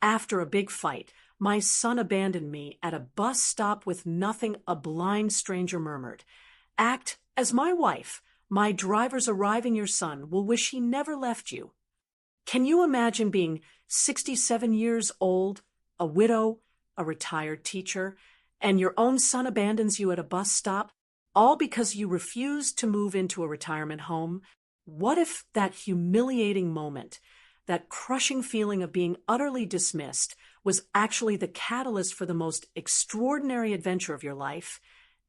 After a big fight, my son abandoned me at a bus stop with nothing, a blind stranger murmured. Act as my wife. My driver's arriving, your son will wish he never left you. Can you imagine being 67 years old, a widow, a retired teacher, and your own son abandons you at a bus stop, all because you refuse to move into a retirement home? What if that humiliating moment, that crushing feeling of being utterly dismissed, was actually the catalyst for the most extraordinary adventure of your life?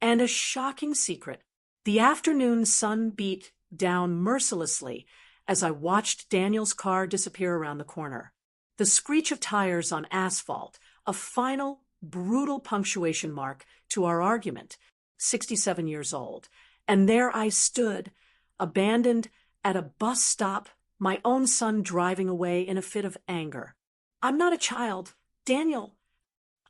And a shocking secret, the afternoon sun beat down mercilessly as I watched Daniel's car disappear around the corner. The screech of tires on asphalt, a final, brutal punctuation mark to our argument, 67 years old. And there I stood, abandoned at a bus stop, my own son driving away in a fit of anger. I'm not a child, Daniel,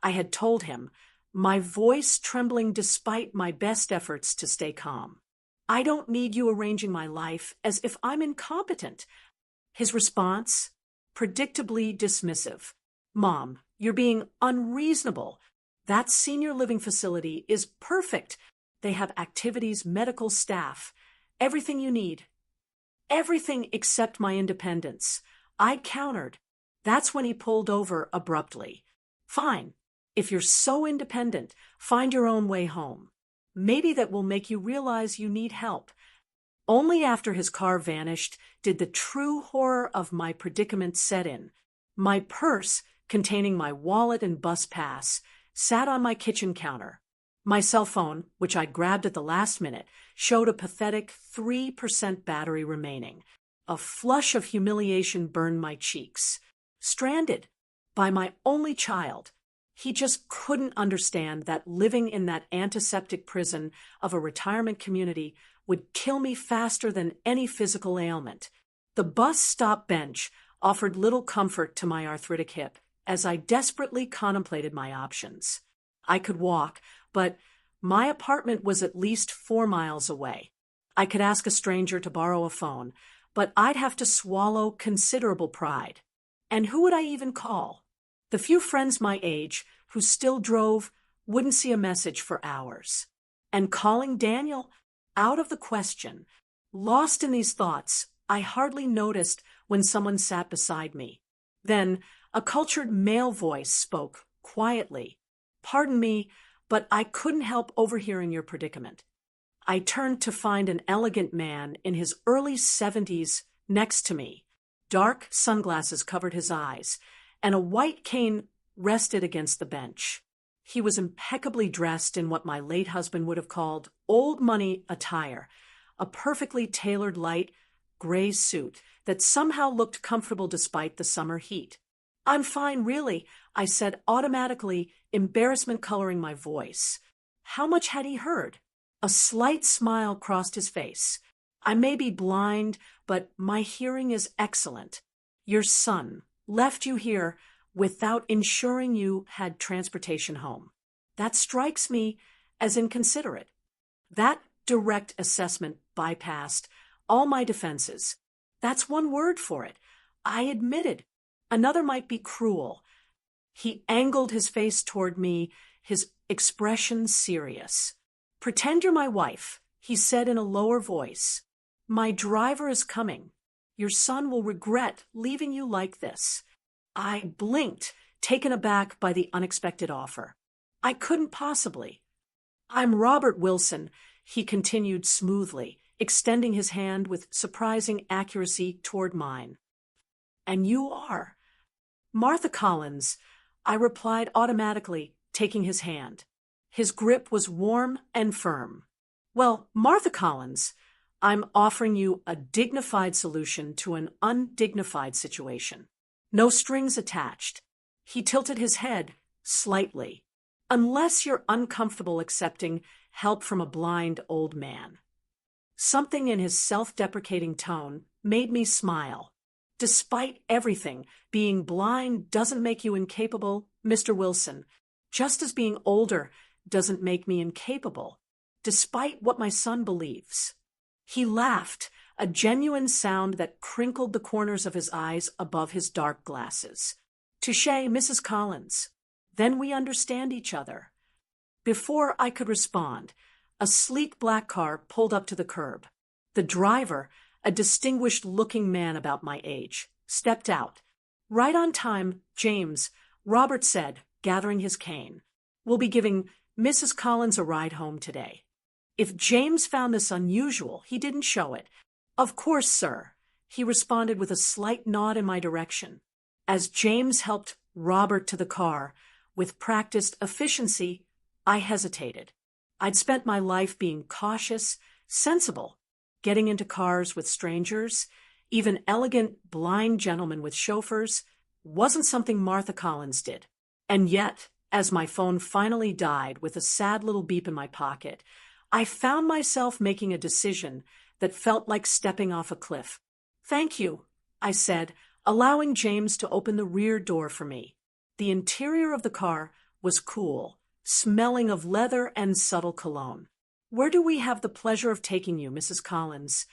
I had told him, my voice trembling despite my best efforts to stay calm. I don't need you arranging my life as if I'm incompetent. His response, predictably dismissive. Mom, you're being unreasonable. That senior living facility is perfect. They have activities, medical staff, everything you need. Everything except my independence. I countered. That's when he pulled over abruptly. Fine. If you're so independent, find your own way home. Maybe that will make you realize you need help. Only after his car vanished did the true horror of my predicament set in. My purse, containing my wallet and bus pass, sat on my kitchen counter. My cell phone, which I grabbed at the last minute, showed a pathetic 3% battery remaining. A flush of humiliation burned my cheeks. Stranded by my only child. He just couldn't understand that living in that antiseptic prison of a retirement community would kill me faster than any physical ailment. The bus stop bench offered little comfort to my arthritic hip as I desperately contemplated my options. I could walk, but my apartment was at least 4 miles away. I could ask a stranger to borrow a phone, but I'd have to swallow considerable pride. And who would I even call? The few friends my age who still drove wouldn't see a message for hours. And calling Daniel? Out of the question. Lost in these thoughts, I hardly noticed when someone sat beside me. Then a cultured male voice spoke quietly. Pardon me, but I couldn't help overhearing your predicament. I turned to find an elegant man in his early 70s next to me. Dark sunglasses covered his eyes, and a white cane rested against the bench. He was impeccably dressed in what my late husband would have called old money attire, a perfectly tailored light gray suit that somehow looked comfortable despite the summer heat. I'm fine, really, I said automatically, embarrassment coloring my voice. How much had he heard? A slight smile crossed his face. I may be blind, but my hearing is excellent. Your son left you here without ensuring you had transportation home. That strikes me as inconsiderate. That direct assessment bypassed all my defenses. That's one word for it. I admitted. Another might be cruel. He angled his face toward me, his expression serious. Pretend you're my wife, he said in a lower voice. My driver is coming. Your son will regret leaving you like this. I blinked, taken aback by the unexpected offer. I couldn't possibly. I'm Robert Wilson, he continued smoothly, extending his hand with surprising accuracy toward mine. And you are? Martha Collins, I replied automatically, taking his hand. His grip was warm and firm. Well, Martha Collins, I'm offering you a dignified solution to an undignified situation. No strings attached. He tilted his head slightly. Unless you're uncomfortable accepting help from a blind old man. Something in his self-deprecating tone made me smile. Despite everything, being blind doesn't make you incapable, Mr. Wilson, just as being older doesn't make me incapable, despite what my son believes. He laughed, a genuine sound that crinkled the corners of his eyes above his dark glasses. Touché, Mrs. Collins. Then we understand each other. Before I could respond, a sleek black car pulled up to the curb. The driver, a distinguished-looking man about my age, stepped out. Right on time, James, Robert said, gathering his cane. We'll be giving Mrs. Collins a ride home today. If James found this unusual, he didn't show it. Of course, sir, he responded with a slight nod in my direction. As James helped Robert to the car, with practiced efficiency, I hesitated. I'd spent my life being cautious, sensible, getting into cars with strangers, even elegant blind gentlemen with chauffeurs, wasn't something Martha Collins did. And yet, as my phone finally died with a sad little beep in my pocket, I found myself making a decision that felt like stepping off a cliff. Thank you, I said, allowing James to open the rear door for me. The interior of the car was cool, smelling of leather and subtle cologne. Where do we have the pleasure of taking you, Mrs. Collins?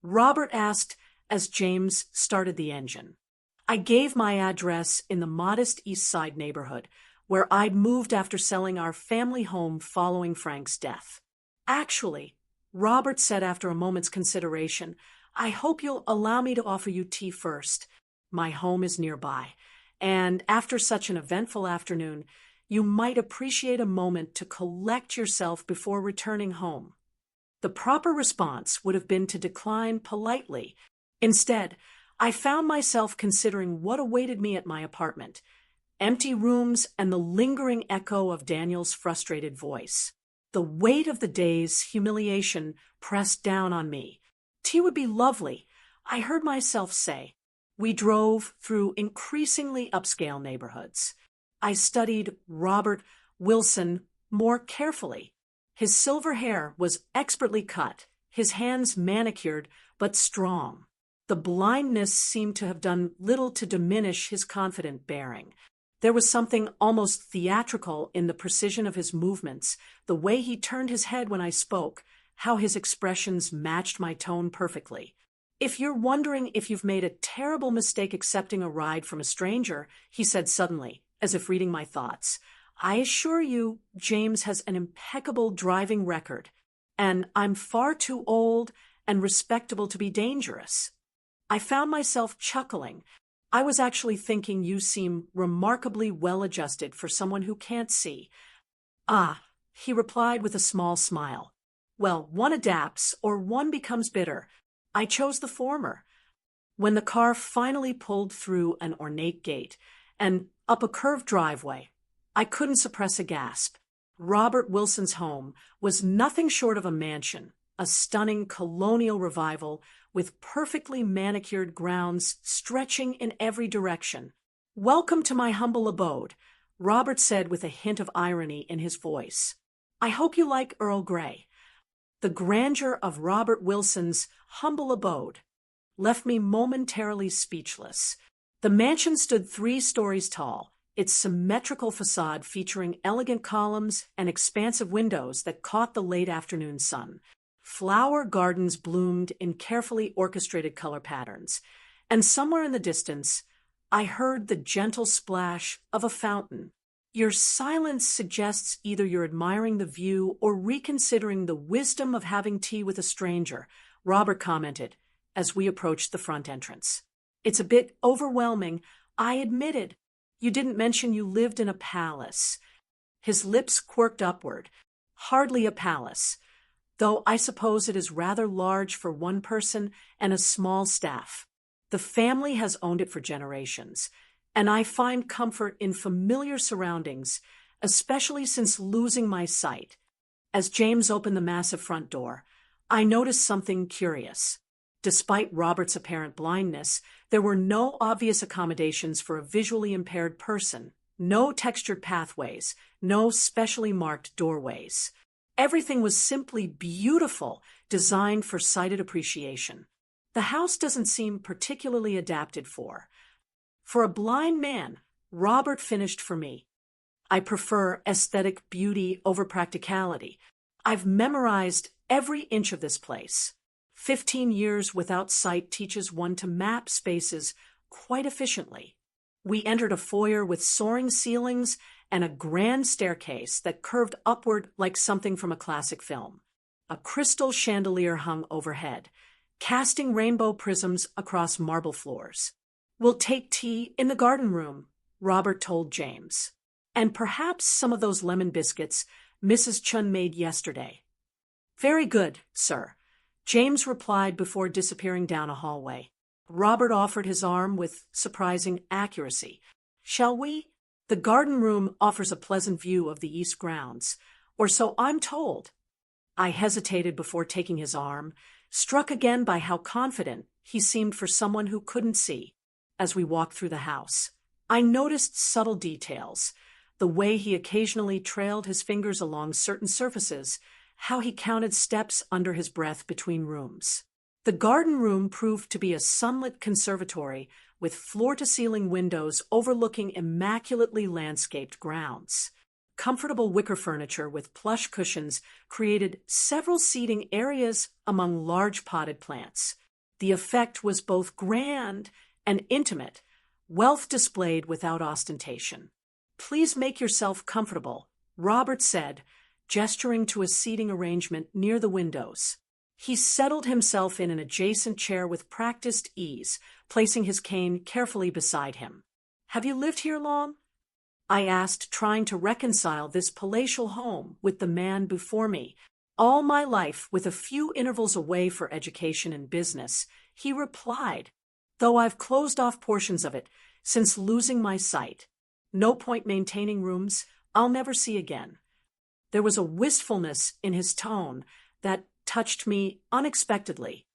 Robert asked as James started the engine. I gave my address in the modest East Side neighborhood, where I'd moved after selling our family home following Frank's death. Actually, Robert said after a moment's consideration, I hope you'll allow me to offer you tea first. My home is nearby, and after such an eventful afternoon, you might appreciate a moment to collect yourself before returning home. The proper response would have been to decline politely. Instead, I found myself considering what awaited me at my apartment: empty rooms and the lingering echo of Daniel's frustrated voice. The weight of the day's humiliation pressed down on me. Tea would be lovely, I heard myself say. We drove through increasingly upscale neighborhoods. I studied Robert Wilson more carefully. His silver hair was expertly cut, his hands manicured but strong. The blindness seemed to have done little to diminish his confident bearing. There was something almost theatrical in the precision of his movements, the way he turned his head when I spoke, how his expressions matched my tone perfectly. If you're wondering if you've made a terrible mistake accepting a ride from a stranger, he said suddenly, as if reading my thoughts, I assure you James has an impeccable driving record, and I'm far too old and respectable to be dangerous. I found myself chuckling. I was actually thinking you seem remarkably well-adjusted for someone who can't see. Ah, he replied with a small smile. Well, one adapts or one becomes bitter. I chose the former. When the car finally pulled through an ornate gate and up a curved driveway, I couldn't suppress a gasp. Robert Wilson's home was nothing short of a mansion, a stunning colonial revival with perfectly manicured grounds stretching in every direction. Welcome to my humble abode, Robert said with a hint of irony in his voice. I hope you like Earl Grey. The grandeur of Robert Wilson's humble abode left me momentarily speechless. The mansion stood 3 stories tall, its symmetrical facade featuring elegant columns and expansive windows that caught the late afternoon sun. Flower gardens bloomed in carefully orchestrated color patterns, and somewhere in the distance, I heard the gentle splash of a fountain. Your silence suggests either you're admiring the view or reconsidering the wisdom of having tea with a stranger, Robert commented as we approached the front entrance. It's a bit overwhelming, I admitted. You didn't mention you lived in a palace. His lips quirked upward. Hardly a palace, though I suppose it is rather large for one person and a small staff. The family has owned it for generations, and I find comfort in familiar surroundings, especially since losing my sight. As James opened the massive front door, I noticed something curious. Despite Robert's apparent blindness, there were no obvious accommodations for a visually impaired person, no textured pathways, no specially marked doorways. Everything was simply beautiful, designed for sighted appreciation. The house doesn't seem particularly adapted for a blind man, Robert finished for me. I prefer aesthetic beauty over practicality. I've memorized every inch of this place. 15 years without sight teaches one to map spaces quite efficiently. We entered a foyer with soaring ceilings and a grand staircase that curved upward like something from a classic film. A crystal chandelier hung overhead, casting rainbow prisms across marble floors. "We'll take tea in the garden room," Robert told James. "And perhaps some of those lemon biscuits Mrs. Chun made yesterday." "Very good, sir," James replied before disappearing down a hallway. Robert offered his arm with surprising accuracy. "Shall we? The garden room offers a pleasant view of the east grounds, or so I'm told." I hesitated before taking his arm, struck again by how confident he seemed for someone who couldn't see. As we walked through the house, I noticed subtle details, the way he occasionally trailed his fingers along certain surfaces, how he counted steps under his breath between rooms. The garden room proved to be a sunlit conservatory with floor-to-ceiling windows overlooking immaculately landscaped grounds. Comfortable wicker furniture with plush cushions created several seating areas among large potted plants. The effect was both grand and intimate, wealth displayed without ostentation. "Please make yourself comfortable," Robert said, gesturing to a seating arrangement near the windows. He settled himself in an adjacent chair with practiced ease, placing his cane carefully beside him. "Have you lived here long?" I asked, trying to reconcile this palatial home with the man before me. "All my life, with a few intervals away for education and business," he replied, "though I've closed off portions of it since losing my sight. No point maintaining rooms I'll never see again." There was a wistfulness in his tone that touched me unexpectedly.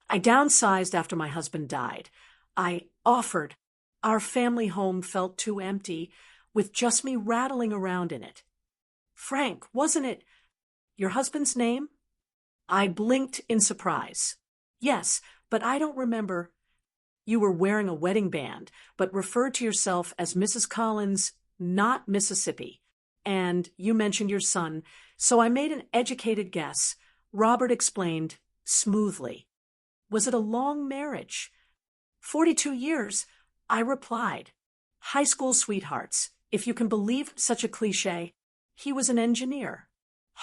"I downsized after my husband died. I offered. Our family home felt too empty, with just me rattling around in it." "Frank, wasn't it your husband's name?" I blinked in surprise. "Yes, but I don't remember." "You were wearing a wedding band, but referred to yourself as Mrs. Collins, not Mississippi. And you mentioned your son, so I made an educated guess," Robert explained smoothly. "Was it a long marriage?" 42 years, I replied. "High school sweethearts, if you can believe such a cliche. He was an engineer.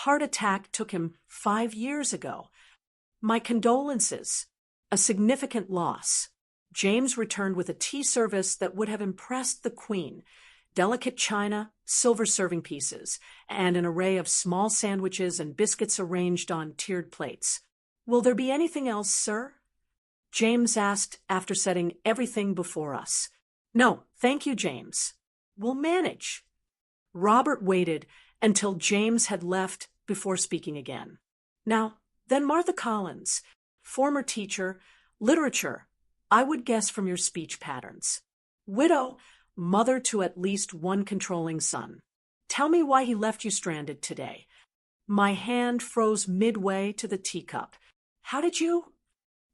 Heart attack took him 5 years ago. My condolences. A significant loss." James returned with a tea service that would have impressed the Queen. Delicate china, silver serving pieces, and an array of small sandwiches and biscuits arranged on tiered plates. "Will there be anything else, sir?" James asked after setting everything before us. "No, thank you, James. We'll manage." Robert waited until James had left before speaking again. "Now, then Martha Collins, former teacher, literature, I would guess from your speech patterns. Widow, mother to at least one controlling son. Tell me why he left you stranded today." My hand froze midway to the teacup. "How did you?"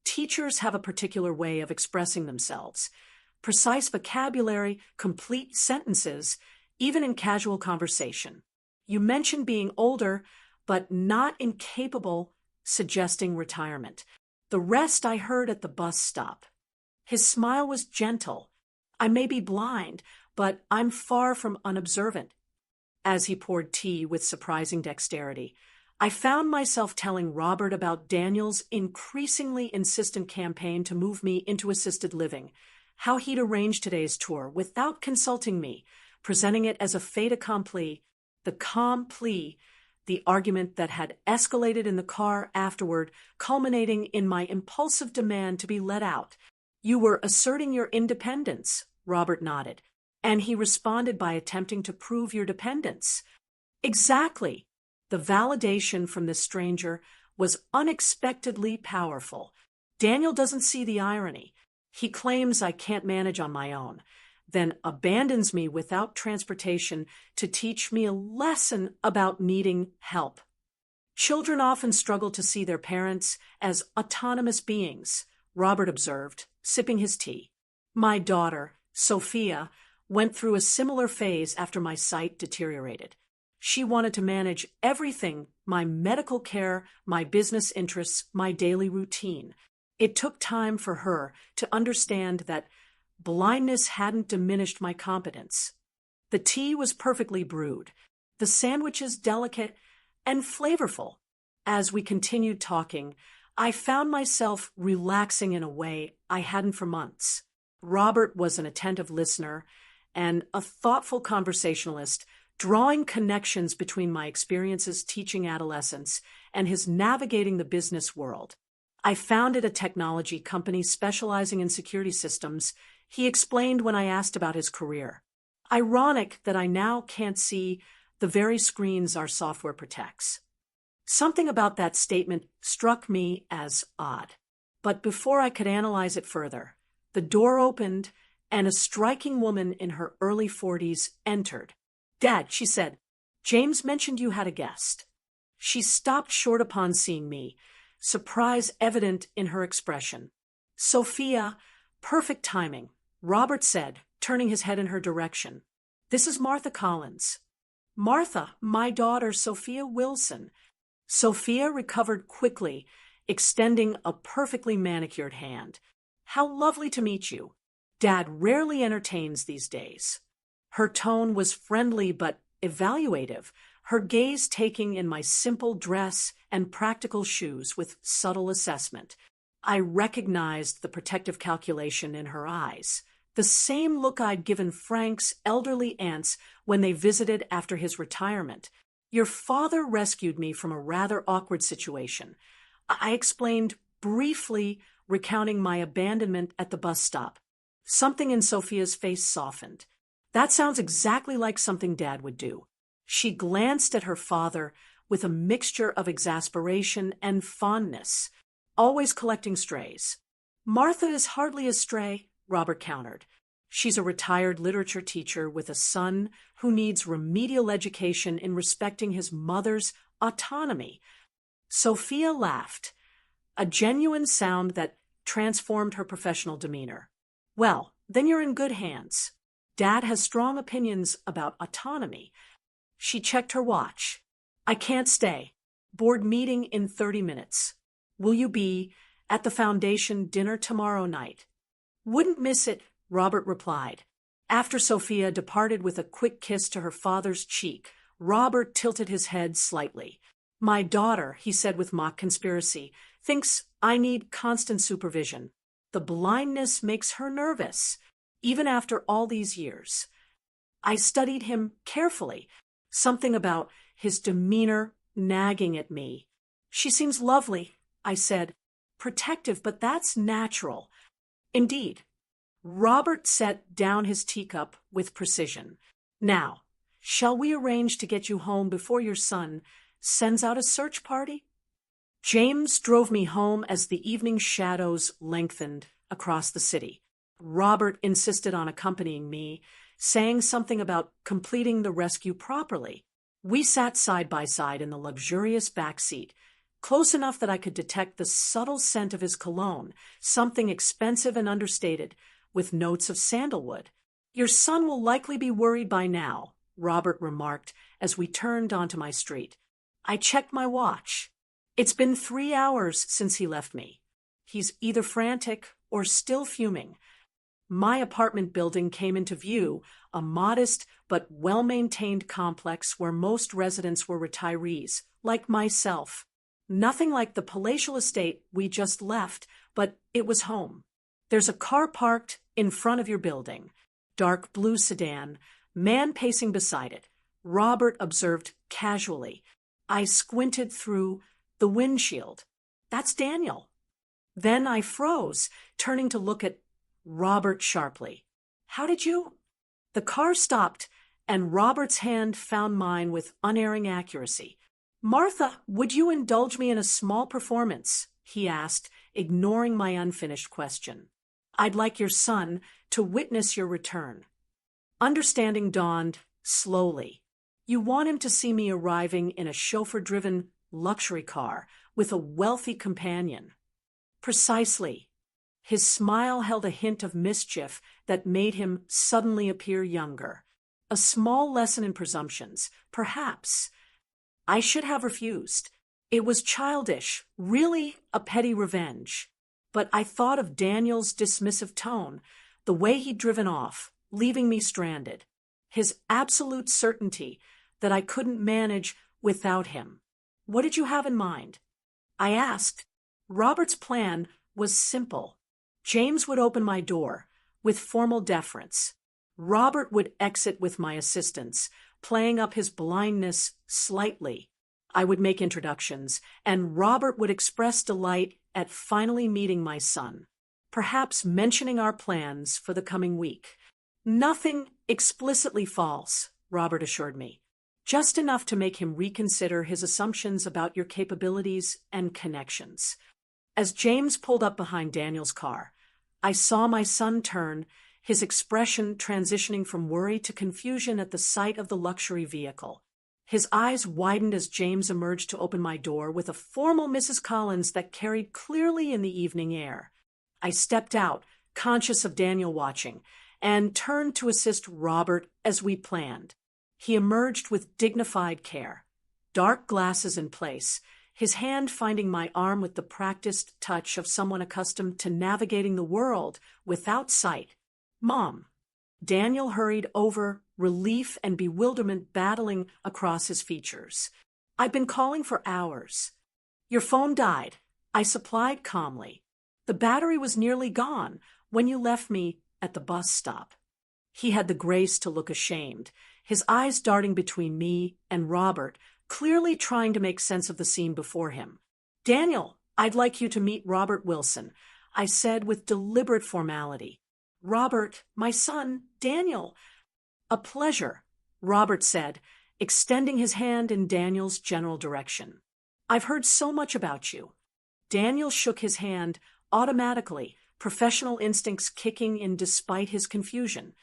Teachers have a particular way of expressing themselves. Precise vocabulary, complete sentences, even in casual conversation. "You mentioned being older, but not incapable," suggesting retirement. "The rest I heard at the bus stop." His smile was gentle. "I may be blind, but I'm far from unobservant." As he poured tea with surprising dexterity, I found myself telling Robert about Daniel's increasingly insistent campaign to move me into assisted living, how he'd arranged today's tour without consulting me, presenting it as a fait accompli, the calm plea, the argument that had escalated in the car afterward, culminating in my impulsive demand to be let out. "You were asserting your independence," Robert nodded, and he responded by attempting to prove your dependence. "Exactly." The validation from this stranger was unexpectedly powerful. Daniel doesn't see the irony. He claims I can't manage on my own, then abandons me without transportation to teach me a lesson about needing help. "Children often struggle to see their parents as autonomous beings," Robert observed, sipping his tea. "My daughter, Sophia, went through a similar phase after my sight deteriorated. She wanted to manage everything: my medical care, my business interests, my daily routine. It took time for her to understand that Blindness hadn't diminished my competence. The tea was perfectly brewed, the sandwiches delicate and flavorful. As we continued talking, I found myself relaxing in a way I hadn't for months. Robert was an attentive listener and a thoughtful conversationalist, drawing connections between my experiences teaching adolescents and his navigating the business world. I founded a technology company specializing in security systems, he explained when I asked about his career. Ironic that I now can't see the very screens our software protects. Something about that statement struck me as odd. But before I could analyze it further, the door opened and a striking woman in her early 40s entered. "Dad," she said, "James mentioned you had a guest." She stopped short upon seeing me, surprise evident in her expression. "Sophia, perfect timing," Robert said, turning his head in her direction. "This is Martha Collins." "Martha, my daughter, Sophia Wilson." Sophia recovered quickly, extending a perfectly manicured hand. "How lovely to meet you. Dad rarely entertains these days." Her tone was friendly but evaluative, her gaze taking in my simple dress and practical shoes with subtle assessment. I recognized the protective calculation in her eyes, the same look I'd given Frank's elderly aunts when they visited after his retirement. "Your father rescued me from a rather awkward situation," I explained briefly, recounting my abandonment at the bus stop. Something in Sophia's face softened. "That sounds exactly like something Dad would do." She glanced at her father with a mixture of exasperation and fondness, always collecting strays. "Martha is hardly a stray," Robert countered. "She's a retired literature teacher with a son who needs remedial education in respecting his mother's autonomy." Sophia laughed, a genuine sound that transformed her professional demeanor. "Well, then you're in good hands. Dad has strong opinions about autonomy." She checked her watch. "I can't stay. Board meeting in 30 minutes. Will you be at the foundation dinner tomorrow night?" "Wouldn't miss it," Robert replied. After Sophia departed with a quick kiss to her father's cheek, Robert tilted his head slightly. "My daughter," he said with mock conspiracy, "thinks I need constant supervision. The blindness makes her nervous, even after all these years." I studied him carefully, something about his demeanor nagging at me. "She seems lovely," I said, "protective, but that's natural." "Indeed." Robert set down his teacup with precision. "Now, shall we arrange to get you home before your son sends out a search party?" James drove me home as the evening shadows lengthened across the city. Robert insisted on accompanying me, saying something about completing the rescue properly. We sat side by side in the luxurious back seat, close enough that I could detect the subtle scent of his cologne, something expensive and understated, with notes of sandalwood. "Your son will likely be worried by now," Robert remarked as we turned onto my street. I checked my watch. "It's been 3 hours since he left me. He's either frantic or still fuming." My apartment building came into view, a modest but well-maintained complex where most residents were retirees, like myself. Nothing like the palatial estate we just left, but it was home. "There's a car parked in front of your building. Dark blue sedan, man pacing beside it," Robert observed casually. I squinted through the windshield. "That's Daniel." Then I froze, turning to look at Robert sharply. "How did you—" The car stopped, and Robert's hand found mine with unerring accuracy. "Martha, would you indulge me in a small performance?" he asked, ignoring my unfinished question. "I'd like your son to witness your return." Understanding dawned slowly. "You want him to see me arriving in a chauffeur-driven luxury car with a wealthy companion." "Precisely." His smile held a hint of mischief that made him suddenly appear younger. A small lesson in presumptions, perhaps. I should have refused. It was childish, really a petty revenge. But I thought of Daniel's dismissive tone, The way he'd driven off, leaving me stranded. His absolute certainty that I couldn't manage without him. What did you have in mind? I asked. Robert's plan was simple. James would open my door, with formal deference. Robert would exit with my assistance, playing up his blindness slightly. I would make introductions, and Robert would express delight at finally meeting my son, perhaps mentioning our plans for the coming week. Nothing explicitly false, Robert assured me. Just enough to make him reconsider his assumptions about your capabilities and connections. As James pulled up behind Daniel's car, I saw my son turn, his expression transitioning from worry to confusion at the sight of the luxury vehicle. His eyes widened as James emerged to open my door with a formal Mrs. Collins that carried clearly in the evening air. I stepped out, conscious of Daniel watching, and turned to assist Robert as we planned. He emerged with dignified care, dark glasses in place, his hand finding my arm with the practiced touch of someone accustomed to navigating the world without sight. Mom. Daniel hurried over, relief and bewilderment battling across his features. I've been calling for hours. Your phone died, I supplied calmly. The battery was nearly gone when you left me at the bus stop. He had the grace to look ashamed, his eyes darting between me and Robert, clearly trying to make sense of the scene before him. Daniel, I'd like you to meet Robert Wilson, I said with deliberate formality. Robert, my son, Daniel. A pleasure, Robert said, extending his hand in Daniel's general direction. I've heard so much about you. Daniel shook his hand automatically, professional instincts kicking in despite his confusion.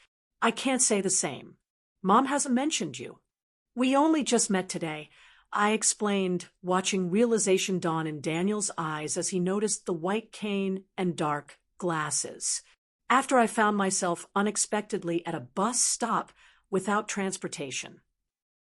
I can't say the same. Mom hasn't mentioned you. We only just met today, I explained, watching realization dawn in Daniel's eyes as he noticed the white cane and dark glasses. After I found myself unexpectedly at a bus stop without transportation.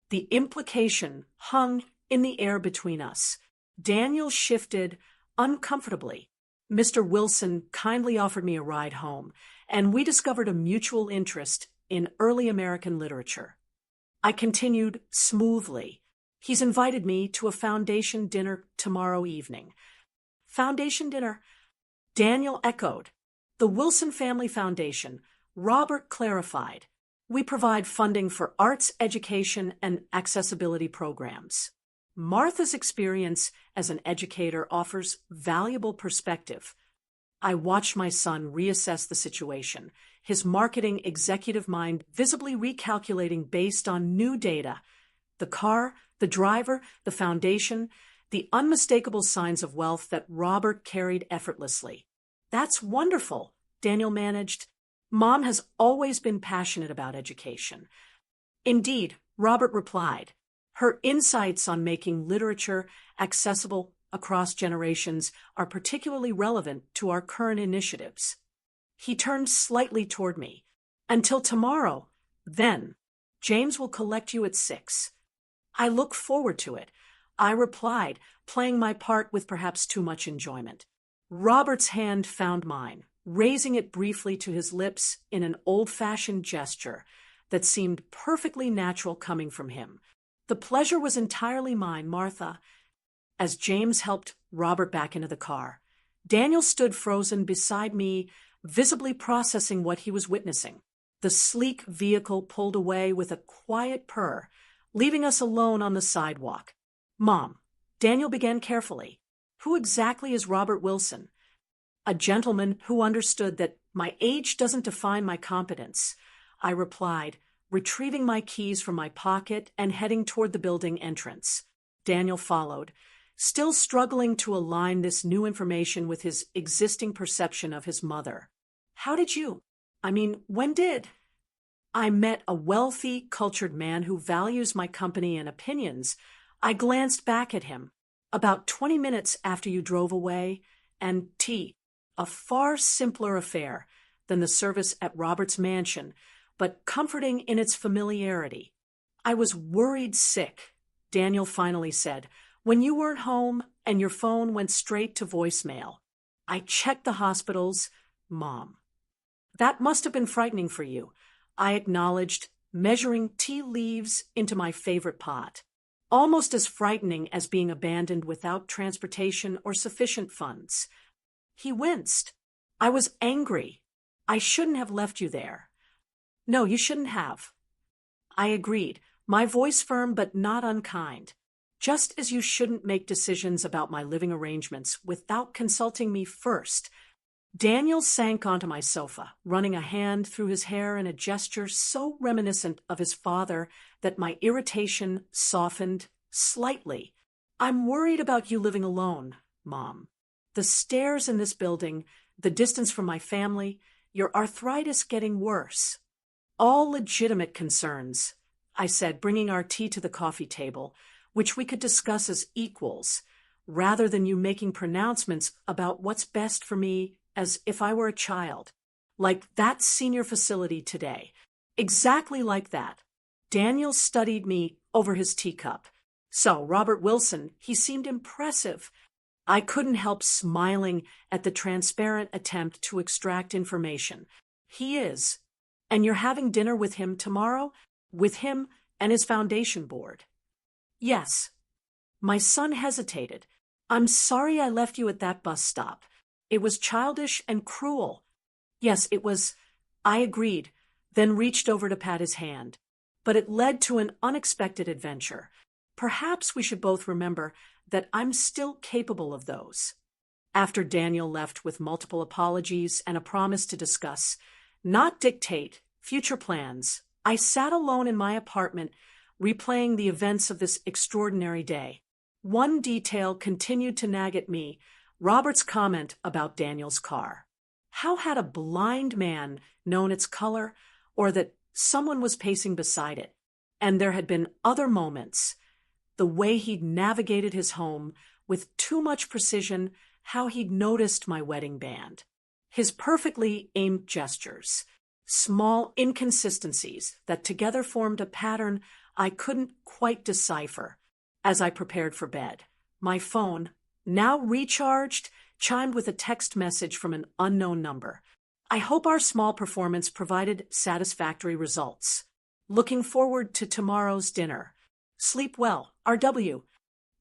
The implication hung in the air between us. Daniel shifted uncomfortably. Mr. Wilson kindly offered me a ride home, and we discovered a mutual interest in early American literature. I continued smoothly. He's invited me to a foundation dinner tomorrow evening. Foundation dinner? Daniel echoed. The Wilson Family Foundation, Robert clarified. We provide funding for arts education and accessibility programs. Martha's experience as an educator offers valuable perspective. I watched my son reassess the situation, his marketing executive mind visibly recalculating based on new data. The car, the driver, the foundation, the unmistakable signs of wealth that Robert carried effortlessly. That's wonderful, Daniel managed. Mom has always been passionate about education. Indeed, Robert replied. Her insights on making literature accessible across generations are particularly relevant to our current initiatives. He turned slightly toward me. Until tomorrow, then. James will collect you at 6. I look forward to it, I replied, playing my part with perhaps too much enjoyment. Robert's hand found mine, raising it briefly to his lips in an old-fashioned gesture that seemed perfectly natural coming from him. The pleasure was entirely mine, Martha. As James helped Robert back into the car, Daniel stood frozen beside me, visibly processing what he was witnessing. The sleek vehicle pulled away with a quiet purr, leaving us alone on the sidewalk. Mom, Daniel began carefully. Who exactly is Robert Wilson? A gentleman who understood that my age doesn't define my competence, I replied, retrieving my keys from my pocket and heading toward the building entrance. Daniel followed, still struggling to align this new information with his existing perception of his mother. When did? I met a wealthy, cultured man who values my company and opinions. I glanced back at him. About 20 minutes after you drove away, and tea. A far simpler affair than the service at Robert's mansion, but comforting in its familiarity. I was worried sick, Daniel finally said, when you weren't home and your phone went straight to voicemail. I checked the hospitals, Mom. That must have been frightening for you, I acknowledged, measuring tea leaves into my favorite pot. Almost as frightening as being abandoned without transportation or sufficient funds. He winced. I was angry. I shouldn't have left you there. No, you shouldn't have. I agreed, my voice firm but not unkind. Just as you shouldn't make decisions about my living arrangements without consulting me first. Daniel sank onto my sofa, running a hand through his hair in a gesture so reminiscent of his father that my irritation softened slightly. I'm worried about you living alone, Mom. The stairs in this building, the distance from my family, your arthritis getting worse. All legitimate concerns, I said, bringing our tea to the coffee table, which we could discuss as equals, rather than you making pronouncements about what's best for me as if I were a child. Like that senior facility today. Exactly like that. Daniel studied me over his teacup. So, Robert Wilson, he seemed impressive. I couldn't help smiling at the transparent attempt to extract information. He is. And you're having dinner with him tomorrow? With him and his foundation board? Yes. My son hesitated. I'm sorry I left you at that bus stop. It was childish and cruel. Yes, it was. I agreed, then reached over to pat his hand. But it led to an unexpected adventure. Perhaps we should both remember that I'm still capable of those. After Daniel left with multiple apologies and a promise to discuss, not dictate, future plans, I sat alone in my apartment, replaying the events of this extraordinary day. One detail continued to nag at me, Robert's comment about Daniel's car. How had a blind man known its color, or that someone was pacing beside it? And there had been other moments. The way he'd navigated his home with too much precision, how he'd noticed my wedding band. His perfectly aimed gestures. Small inconsistencies that together formed a pattern I couldn't quite decipher. As I prepared for bed, my phone, now recharged, chimed with a text message from an unknown number. I hope our small performance provided satisfactory results. Looking forward to tomorrow's dinner. Sleep well, R.W.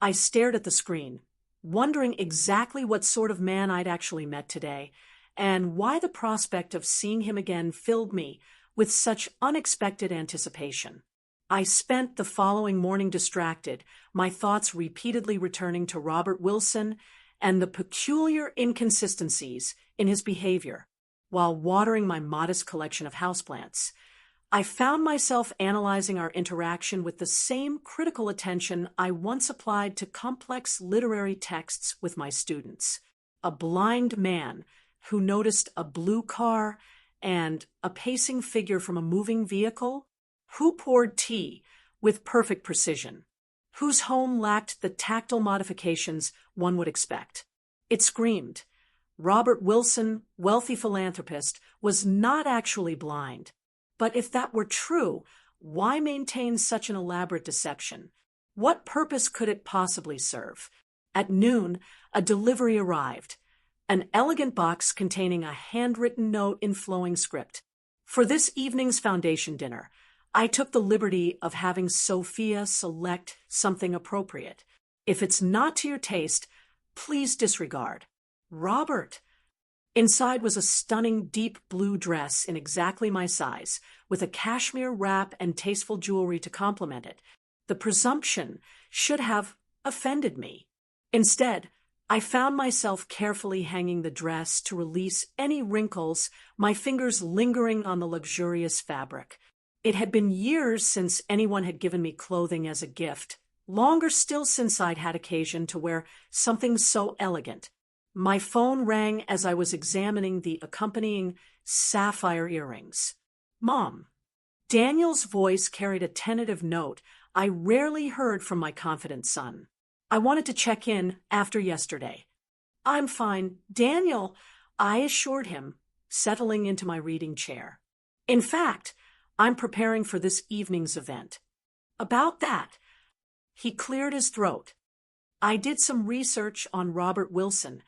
I stared at the screen, wondering exactly what sort of man I'd actually met today, and why the prospect of seeing him again filled me with such unexpected anticipation. I spent the following morning distracted, my thoughts repeatedly returning to Robert Wilson and the peculiar inconsistencies in his behavior, while watering my modest collection of houseplants. I found myself analyzing our interaction with the same critical attention I once applied to complex literary texts with my students. A blind man who noticed a blue car and a pacing figure from a moving vehicle, who poured tea with perfect precision, whose home lacked the tactile modifications one would expect. It screamed. Robert Wilson, wealthy philanthropist, was not actually blind. But if that were true, why maintain such an elaborate deception? What purpose could it possibly serve? At noon, a delivery arrived. An elegant box containing a handwritten note in flowing script. For this evening's foundation dinner, I took the liberty of having Sophia select something appropriate. If it's not to your taste, please disregard. Robert. Inside was a stunning deep blue dress in exactly my size, with a cashmere wrap and tasteful jewelry to complement it. The presumption should have offended me. Instead, I found myself carefully hanging the dress to release any wrinkles, my fingers lingering on the luxurious fabric. It had been years since anyone had given me clothing as a gift, longer still since I'd had occasion to wear something so elegant. My phone rang as I was examining the accompanying sapphire earrings. Mom. Daniel's voice carried a tentative note I rarely heard from my confident son. I wanted to check in after yesterday. I'm fine, Daniel, I assured him, settling into my reading chair. In fact, I'm preparing for this evening's event. About that, he cleared his throat. I did some research on Robert Wilson.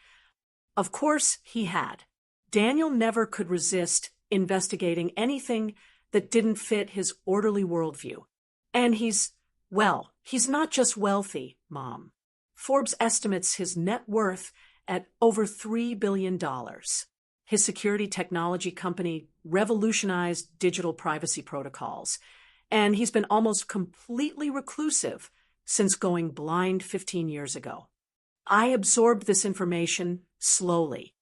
Of course he had. Daniel never could resist investigating anything that didn't fit his orderly worldview. And he's not just wealthy, Mom. Forbes estimates his net worth at over $3 billion. His security technology company revolutionized digital privacy protocols, and he's been almost completely reclusive since going blind 15 years ago. I absorbed this information slowly.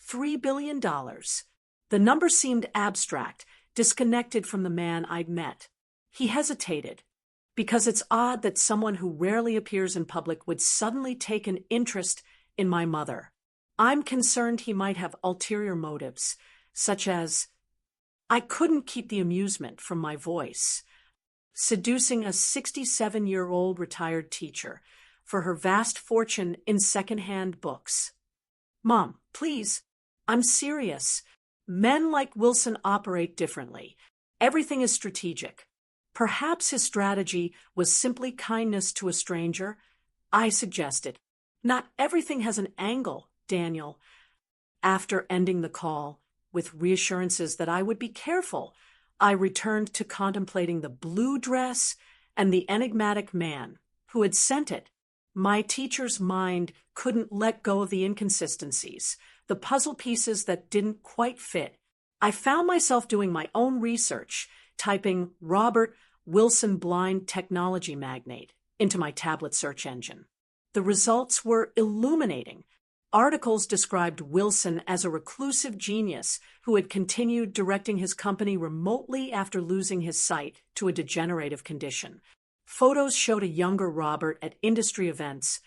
$3 billion. The number seemed abstract, disconnected from the man I'd met. He hesitated, because it's odd that someone who rarely appears in public would suddenly take an interest in my mother. I'm concerned he might have ulterior motives, such as, I couldn't keep the amusement from my voice, seducing a 67-year-old retired teacher for her vast fortune in second-hand books. Mom, please, I'm serious. Men like Wilson operate differently. Everything is strategic. Perhaps his strategy was simply kindness to a stranger. I suggested. Not everything has an angle, Daniel. After ending the call, with reassurances that I would be careful, I returned to contemplating the blue dress and the enigmatic man who had sent it. My teacher's mind couldn't let go of the inconsistencies, the puzzle pieces that didn't quite fit. I found myself doing my own research, typing Robert Wilson blind technology magnate into my tablet search engine. The results were illuminating. Articles described Wilson as a reclusive genius who had continued directing his company remotely after losing his sight to a degenerative condition. Photos showed a younger Robert at industry events,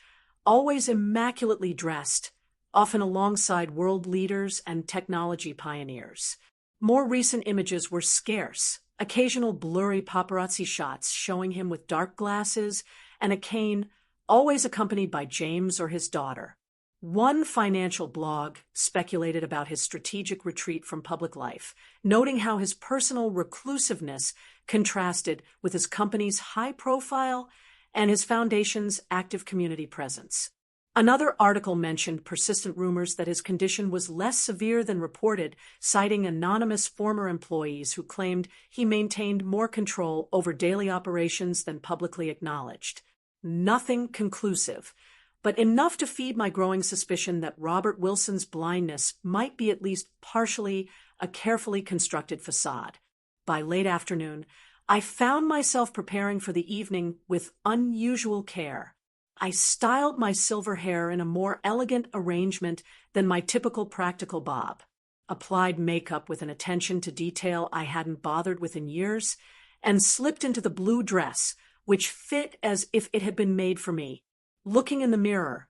always immaculately dressed, often alongside world leaders and technology pioneers. More recent images were scarce, occasional blurry paparazzi shots showing him with dark glasses and a cane, always accompanied by James or his daughter. One financial blog speculated about his strategic retreat from public life, noting how his personal reclusiveness contrasted with his company's high profile and his foundation's active community presence. Another article mentioned persistent rumors that his condition was less severe than reported, citing anonymous former employees who claimed he maintained more control over daily operations than publicly acknowledged. Nothing conclusive, but enough to feed my growing suspicion that Robert Wilson's blindness might be at least partially a carefully constructed facade. By late afternoon, I found myself preparing for the evening with unusual care. I styled my silver hair in a more elegant arrangement than my typical practical bob, applied makeup with an attention to detail I hadn't bothered with in years, and slipped into the blue dress, which fit as if it had been made for me. Looking in the mirror,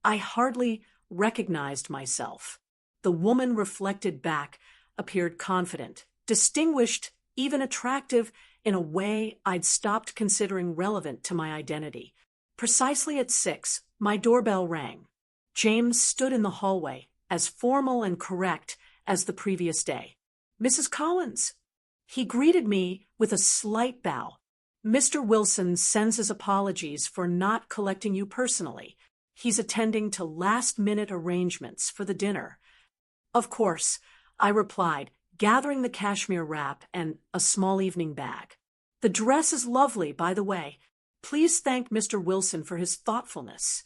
I hardly recognized myself. The woman reflected back appeared confident, distinguished, even attractive in a way I'd stopped considering relevant to my identity. Precisely at 6, my doorbell rang. James stood in the hallway, as formal and correct as the previous day. Mrs. Collins. He greeted me with a slight bow. Mr. Wilson sends his apologies for not collecting you personally. He's attending to last-minute arrangements for the dinner. Of course, I replied, gathering the cashmere wrap and a small evening bag. The dress is lovely, by the way. Please thank Mr. Wilson for his thoughtfulness.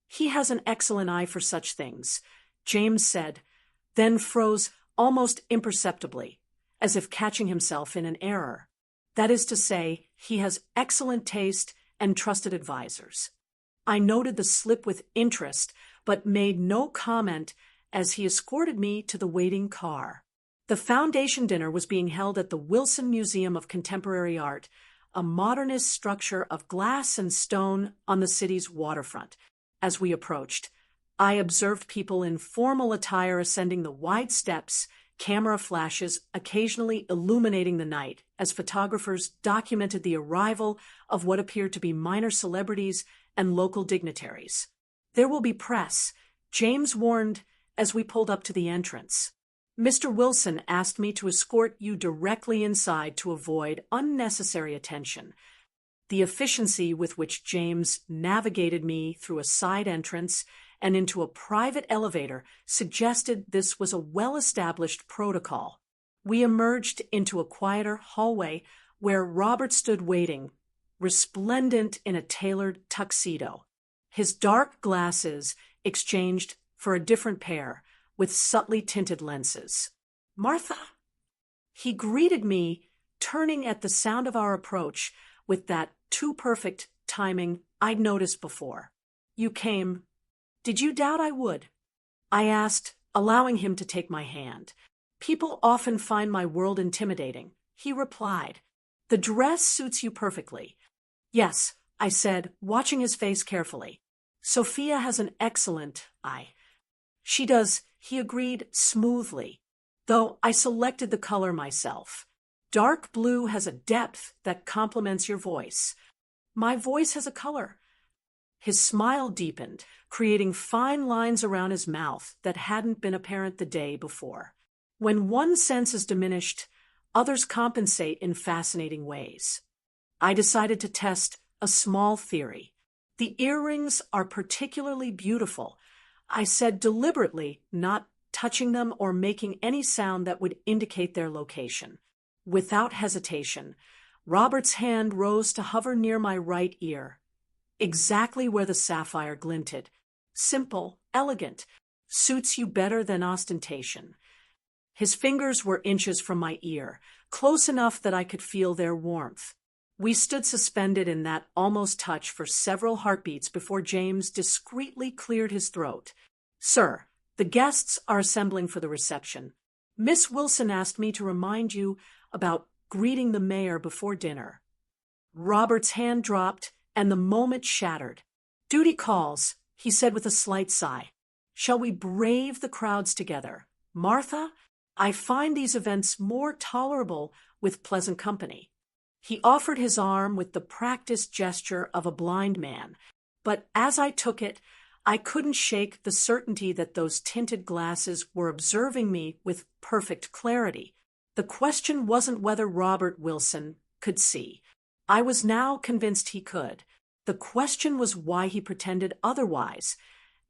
He has an excellent eye for such things, James said, then froze almost imperceptibly, as if catching himself in an error. That is to say, he has excellent taste and trusted advisors. I noted the slip with interest, but made no comment as he escorted me to the waiting car. The foundation dinner was being held at the Wilson Museum of Contemporary Art, a modernist structure of glass and stone on the city's waterfront. As we approached, I observed people in formal attire ascending the wide steps, camera flashes occasionally illuminating the night as photographers documented the arrival of what appeared to be minor celebrities and local dignitaries. There will be press, James warned as we pulled up to the entrance. Mr. Wilson asked me to escort you directly inside to avoid unnecessary attention. The efficiency with which James navigated me through a side entrance and into a private elevator suggested this was a well-established protocol. We emerged into a quieter hallway where Robert stood waiting, resplendent in a tailored tuxedo. His dark glasses exchanged for a different pair with subtly tinted lenses. "Martha?" He greeted me, turning at the sound of our approach with that too perfect timing I'd noticed before. "You came. Did you doubt I would?" I asked, allowing him to take my hand. "People often find my world intimidating," he replied. "The dress suits you perfectly." "Yes," I said, watching his face carefully. "Sophia has an excellent eye." "She does," he agreed smoothly, though I selected the color myself. "Dark blue has a depth that complements your voice." "My voice has a color." His smile deepened, creating fine lines around his mouth that hadn't been apparent the day before. When one sense is diminished, others compensate in fascinating ways. I decided to test a small theory. "The earrings are particularly beautiful," I said deliberately, not touching them or making any sound that would indicate their location. Without hesitation, Robert's hand rose to hover near my right ear, exactly where the sapphire glinted. "Simple, elegant, suits you better than ostentation." His fingers were inches from my ear, close enough that I could feel their warmth. We stood suspended in that almost touch for several heartbeats before James discreetly cleared his throat. "Sir, the guests are assembling for the reception. Miss Wilson asked me to remind you about greeting the mayor before dinner." Robert's hand dropped, and the moment shattered. "Duty calls," he said with a slight sigh. "Shall we brave the crowds together? Martha, I find these events more tolerable with pleasant company." He offered his arm with the practiced gesture of a blind man, but as I took it, I couldn't shake the certainty that those tinted glasses were observing me with perfect clarity. The question wasn't whether Robert Wilson could see. I was now convinced he could. The question was why he pretended otherwise,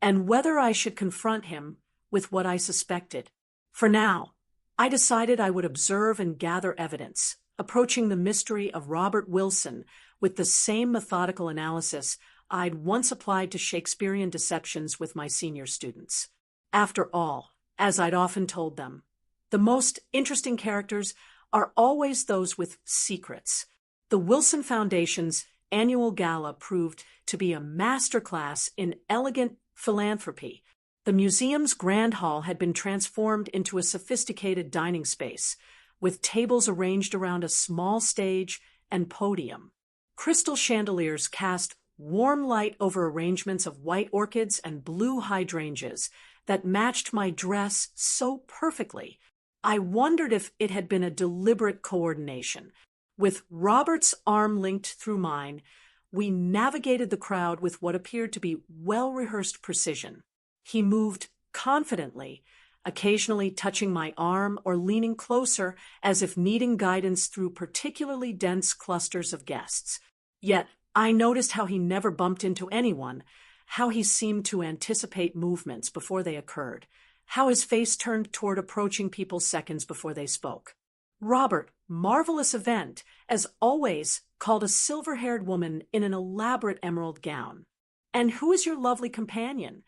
and whether I should confront him with what I suspected. For now, I decided I would observe and gather evidence, approaching the mystery of Robert Wilson with the same methodical analysis I'd once applied to Shakespearean deceptions with my senior students. After all, as I'd often told them, the most interesting characters are always those with secrets. The Wilson Foundation's annual gala proved to be a masterclass in elegant philanthropy. The museum's grand hall had been transformed into a sophisticated dining space, with tables arranged around a small stage and podium. Crystal chandeliers cast warm light over arrangements of white orchids and blue hydrangeas that matched my dress so perfectly. I wondered if it had been a deliberate coordination. With Robert's arm linked through mine, we navigated the crowd with what appeared to be well-rehearsed precision. He moved confidently, occasionally touching my arm or leaning closer as if needing guidance through particularly dense clusters of guests. Yet I noticed how he never bumped into anyone, how he seemed to anticipate movements before they occurred, how his face turned toward approaching people seconds before they spoke. Robert, marvelous event, as always, called a silver-haired woman in an elaborate emerald gown. "And who is your lovely companion?"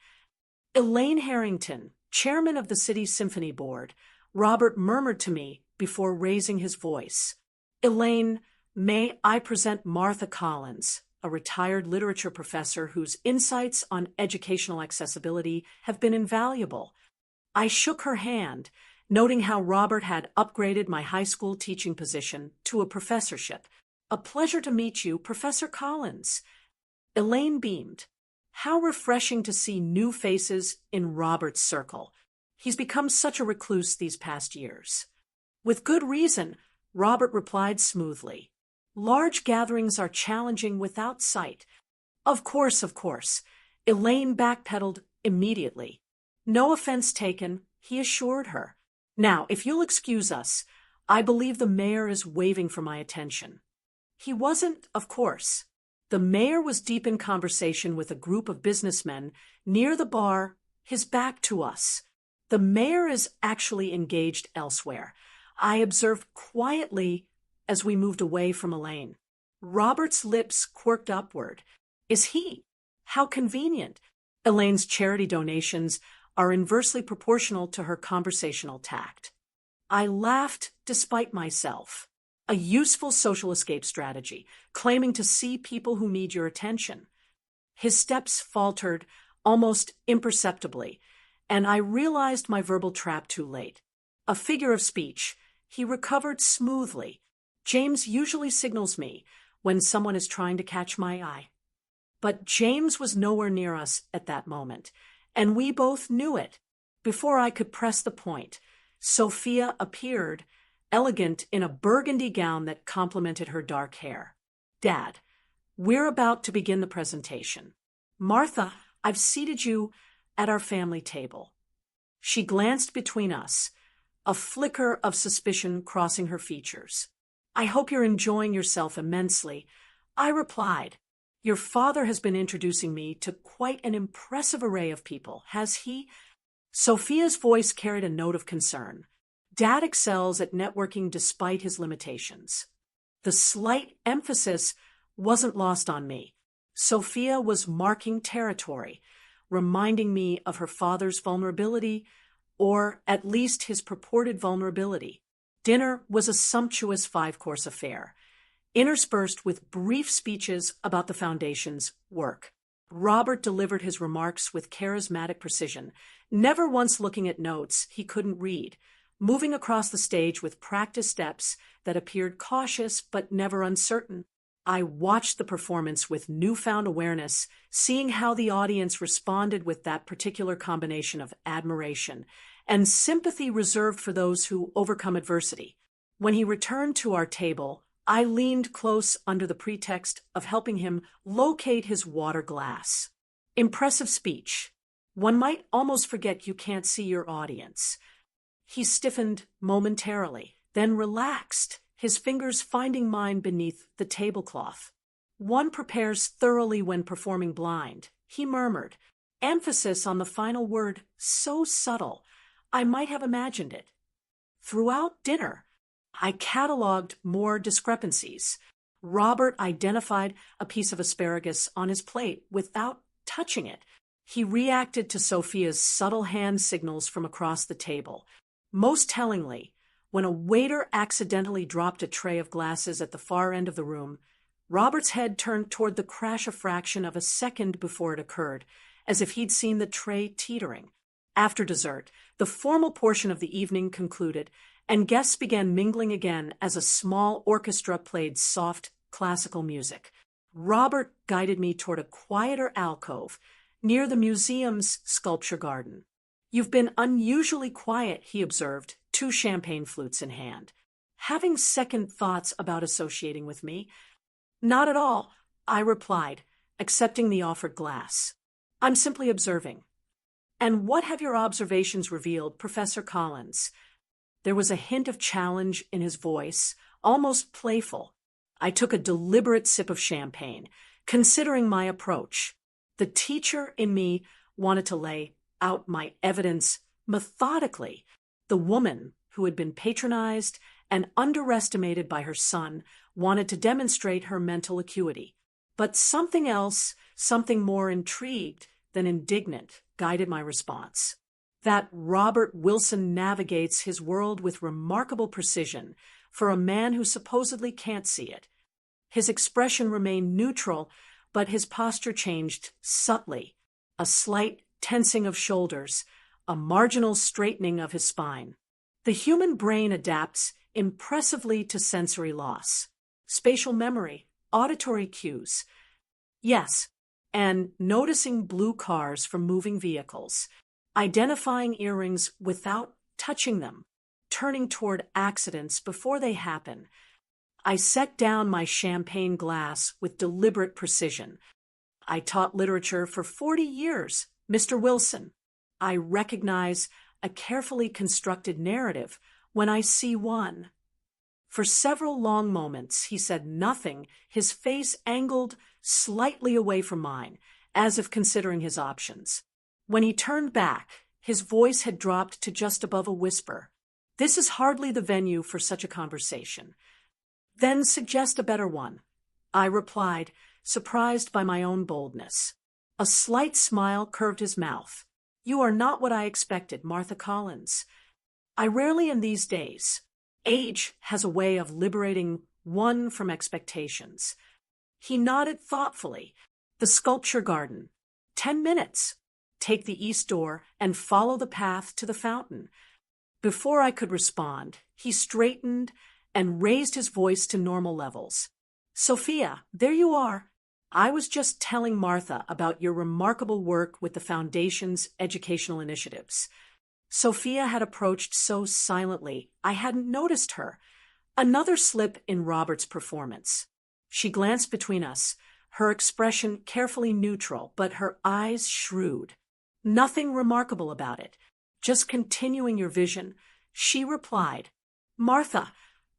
"Elaine Harrington, chairman of the city's symphony board," Robert murmured to me before raising his voice. "Elaine, may I present Martha Collins, a retired literature professor whose insights on educational accessibility have been invaluable." I shook her hand, noting how Robert had upgraded my high school teaching position to a professorship. "A pleasure to meet you, Professor Collins." Elaine beamed. How refreshing to see new faces in Robert's circle. He's become such a recluse these past years. "With good reason," Robert replied smoothly. "Large gatherings are challenging without sight." Of course, of course." Elaine backpedaled immediately. "No offense taken," he assured her. "Now, if you'll excuse us, I believe the mayor is waving for my attention." He wasn't, of course. The mayor was deep in conversation with a group of businessmen near the bar, his back to us. "The mayor is actually engaged elsewhere. I observed quietly as we moved away from Elaine. Robert's lips quirked upward. Is he? How convenient. Elaine's charity donations are inversely proportional to her conversational tact. I laughed despite myself. A useful social escape strategy, claiming to see people who need your attention. His steps faltered almost imperceptibly, and I realized my verbal trap too late. A figure of speech, he recovered smoothly. James usually signals me when someone is trying to catch my eye. But James was nowhere near us at that moment, and we both knew it. Before I could press the point, Sophia appeared, elegant in a burgundy gown that complemented her dark hair. Dad, we're about to begin the presentation. Martha, I've seated you at our family table. She glanced between us, a flicker of suspicion crossing her features. I hope you're enjoying yourself immensely. I replied, Your father has been introducing me to quite an impressive array of people, has he? Sophia's voice carried a note of concern. Dad excels at networking despite his limitations. The slight emphasis wasn't lost on me. Sophia was marking territory, reminding me of her father's vulnerability, or at least his purported vulnerability. Dinner was a sumptuous 5-course affair, interspersed with brief speeches about the Foundation's work. Robert delivered his remarks with charismatic precision, never once looking at notes he couldn't read, moving across the stage with practiced steps that appeared cautious but never uncertain. I watched the performance with newfound awareness, seeing how the audience responded with that particular combination of admiration and sympathy reserved for those who overcome adversity. When he returned to our table, I leaned close under the pretext of helping him locate his water glass. Impressive speech. One might almost forget you can't see your audience. He stiffened momentarily, then relaxed, his fingers finding mine beneath the tablecloth. One prepares thoroughly when performing blind, he murmured, emphasis on the final word so subtle, I might have imagined it. Throughout dinner, I catalogued more discrepancies. Robert identified a piece of asparagus on his plate without touching it. He reacted to Sophia's subtle hand signals from across the table. Most tellingly, when a waiter accidentally dropped a tray of glasses at the far end of the room, Robert's head turned toward the crash a fraction of a second before it occurred, as if he'd seen the tray teetering. After dessert, the formal portion of the evening concluded, and guests began mingling again as a small orchestra played soft, classical music. Robert guided me toward a quieter alcove near the museum's sculpture garden. You've been unusually quiet, he observed, 2 champagne flutes in hand. Having second thoughts about associating with me? Not at all, I replied, accepting the offered glass. I'm simply observing. And what have your observations revealed, Professor Collins? There was a hint of challenge in his voice, almost playful. I took a deliberate sip of champagne, considering my approach. The teacher in me wanted to lay out my evidence methodically. The woman who had been patronized and underestimated by her son wanted to demonstrate her mental acuity. But something else, something more intrigued than indignant, guided my response. That Robert Wilson navigates his world with remarkable precision for a man who supposedly can't see it. His expression remained neutral, but his posture changed subtly, a slight tensing of shoulders, a marginal straightening of his spine. The human brain adapts impressively to sensory loss, spatial memory, auditory cues. Yes, and noticing blue cars from moving vehicles, identifying earrings without touching them, turning toward accidents before they happen. I set down my champagne glass with deliberate precision. I taught literature for 40 years, Mr. Wilson. I recognize a carefully constructed narrative when I see one. For several long moments, he said nothing, his face angled slightly away from mine, as if considering his options. When he turned back, his voice had dropped to just above a whisper. This is hardly the venue for such a conversation. Then suggest a better one, I replied, surprised by my own boldness. A slight smile curved his mouth. You are not what I expected, Martha Collins. I rarely in these days. Age has a way of liberating one from expectations. He nodded thoughtfully. The sculpture garden. 10 minutes. Take the east door and follow the path to the fountain. Before I could respond, he straightened and raised his voice to normal levels. Sophia, there you are. I was just telling Martha about your remarkable work with the Foundation's educational initiatives. Sophia had approached so silently, I hadn't noticed her. Another slip in Robert's performance. She glanced between us, her expression carefully neutral, but her eyes shrewd. Nothing remarkable about it. Just continuing your vision. She replied, Martha,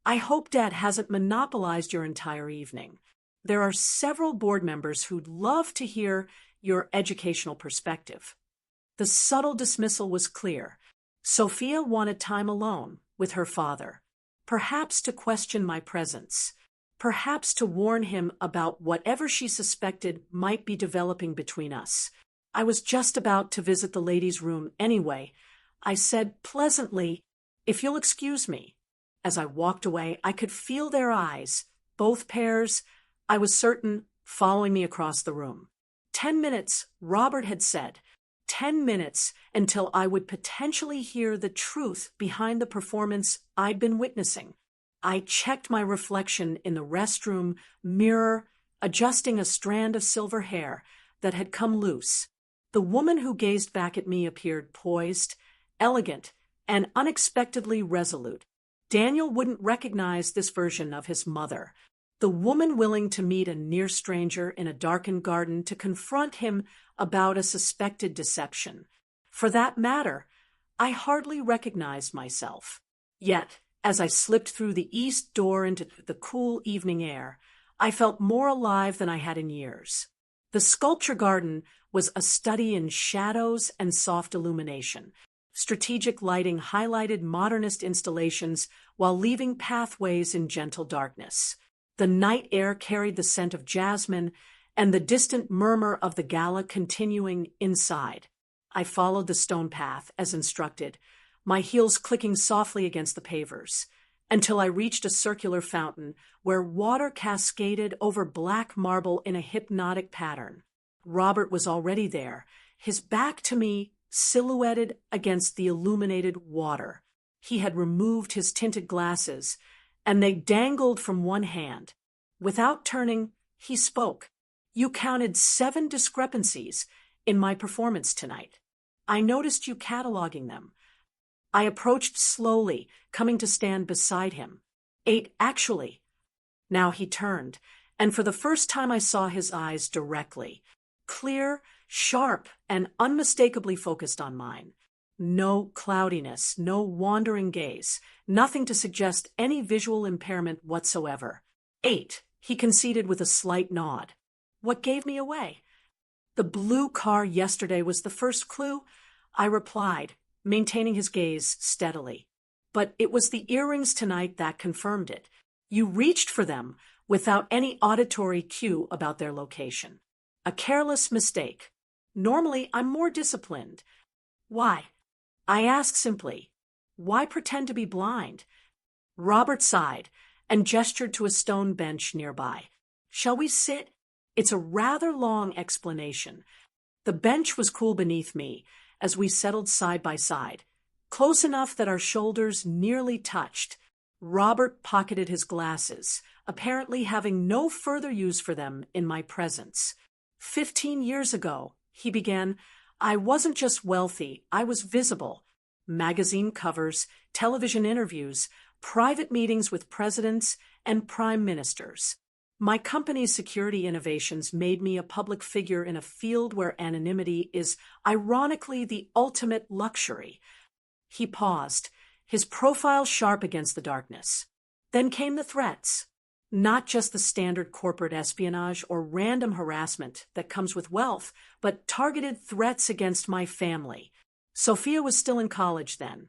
I hope Dad hasn't monopolized your entire evening. There are several board members who'd love to hear your educational perspective. The subtle dismissal was clear. Sophia wanted time alone with her father, perhaps to question my presence, perhaps to warn him about whatever she suspected might be developing between us. I was just about to visit the ladies' room anyway. I said pleasantly, if you'll excuse me. As I walked away, I could feel their eyes, both pairs, I was certain, following me across the room. 10 minutes, Robert had said. 10 minutes until I would potentially hear the truth behind the performance I'd been witnessing. I checked my reflection in the restroom mirror, adjusting a strand of silver hair that had come loose. The woman who gazed back at me appeared poised, elegant, and unexpectedly resolute. Daniel wouldn't recognize this version of his mother. The woman willing to meet a near stranger in a darkened garden to confront him about a suspected deception. For that matter, I hardly recognized myself. Yet, as I slipped through the east door into the cool evening air, I felt more alive than I had in years. The sculpture garden was a study in shadows and soft illumination. Strategic lighting highlighted modernist installations while leaving pathways in gentle darkness. The night air carried the scent of jasmine and the distant murmur of the gala continuing inside. I followed the stone path as instructed, my heels clicking softly against the pavers, until I reached a circular fountain where water cascaded over black marble in a hypnotic pattern. Robert was already there, his back to me, silhouetted against the illuminated water. He had removed his tinted glasses, and they dangled from one hand. Without turning, he spoke. You counted 7 discrepancies in my performance tonight. I noticed you cataloging them. I approached slowly, coming to stand beside him. 8, actually. Now he turned, and for the first time I saw his eyes directly. Clear, sharp, and unmistakably focused on mine. No cloudiness, no wandering gaze, nothing to suggest any visual impairment whatsoever. 8, he conceded with a slight nod. What gave me away? The blue car yesterday was the first clue, I replied, maintaining his gaze steadily. But it was the earrings tonight that confirmed it. You reached for them without any auditory cue about their location. A careless mistake. Normally, I'm more disciplined. Why? I asked simply. Why pretend to be blind? Robert sighed and gestured to a stone bench nearby. Shall we sit? It's a rather long explanation. The bench was cool beneath me as we settled side by side, close enough that our shoulders nearly touched. Robert pocketed his glasses, apparently having no further use for them in my presence. 15 years ago, he began, I wasn't just wealthy, I was visible. Magazine covers, television interviews, private meetings with presidents and prime ministers. My company's security innovations made me a public figure in a field where anonymity is ironically the ultimate luxury. He paused, his profile sharp against the darkness. Then came the threats. Not just the standard corporate espionage or random harassment that comes with wealth, but targeted threats against my family. Sophia was still in college then.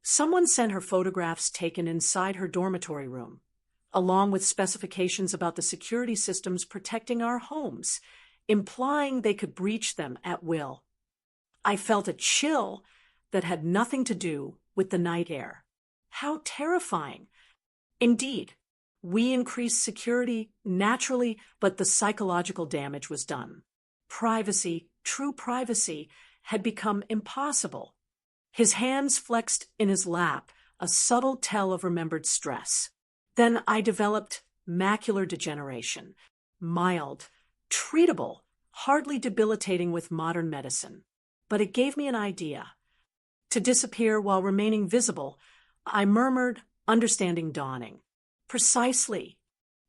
Someone sent her photographs taken inside her dormitory room, along with specifications about the security systems protecting our homes, implying they could breach them at will. I felt a chill that had nothing to do with the night air. How terrifying! Indeed, we increased security naturally, but the psychological damage was done. Privacy, true privacy, had become impossible. His hands flexed in his lap, a subtle tell of remembered stress. Then I developed macular degeneration, mild, treatable, hardly debilitating with modern medicine. But it gave me an idea. To disappear while remaining visible, I murmured, understanding dawning. Precisely.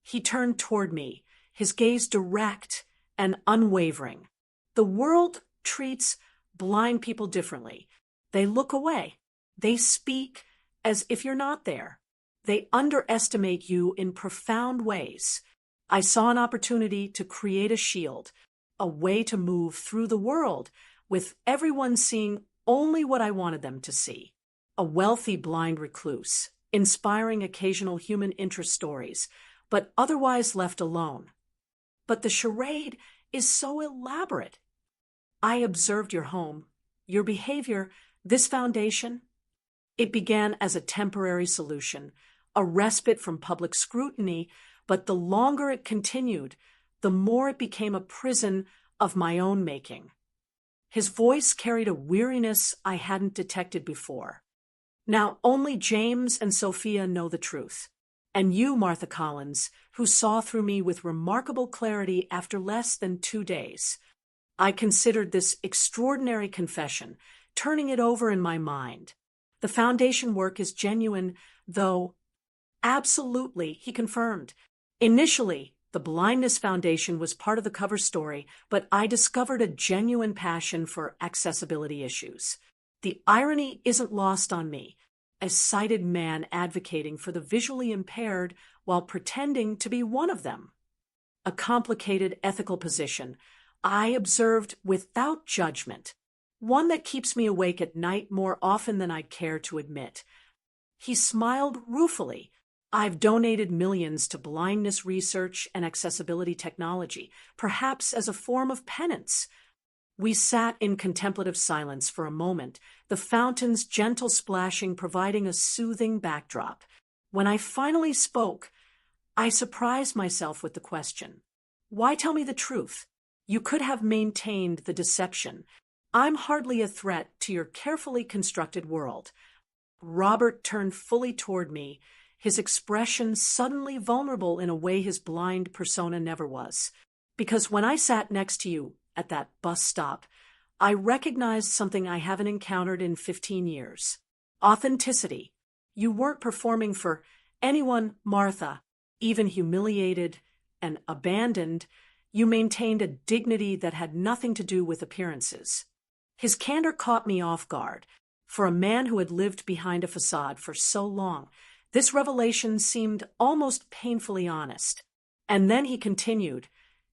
He turned toward me, his gaze direct and unwavering. The world treats blind people differently. They look away. They speak as if you're not there. They underestimate you in profound ways. I saw an opportunity to create a shield, a way to move through the world with everyone seeing only what I wanted them to see. A wealthy blind recluse, inspiring occasional human interest stories, but otherwise left alone. But the charade is so elaborate. I observed your home, your behavior, this foundation. It began as a temporary solution, a respite from public scrutiny, but the longer it continued, the more it became a prison of my own making. His voice carried a weariness I hadn't detected before. Now only James and Sophia know the truth, and you, Martha Collins, who saw through me with remarkable clarity after less than 2 days. I considered this extraordinary confession, turning it over in my mind. The foundation work is genuine, though. Absolutely, he confirmed. Initially, the Blindness Foundation was part of the cover story, but I discovered a genuine passion for accessibility issues. The irony isn't lost on me, a sighted man advocating for the visually impaired while pretending to be one of them. A complicated ethical position I observed without judgment, one that keeps me awake at night more often than I'd care to admit. He smiled ruefully. I've donated millions to blindness research and accessibility technology, perhaps as a form of penance. We sat in contemplative silence for a moment, the fountain's gentle splashing providing a soothing backdrop. When I finally spoke, I surprised myself with the question, why tell me the truth? You could have maintained the deception. I'm hardly a threat to your carefully constructed world. Robert turned fully toward me, his expression suddenly vulnerable in a way his blind persona never was. Because when I sat next to you at that bus stop, I recognized something I haven't encountered in 15 years. Authenticity. You weren't performing for anyone, Martha, even humiliated and abandoned. You maintained a dignity that had nothing to do with appearances. His candor caught me off guard. For a man who had lived behind a facade for so long, this revelation seemed almost painfully honest. And then he continued,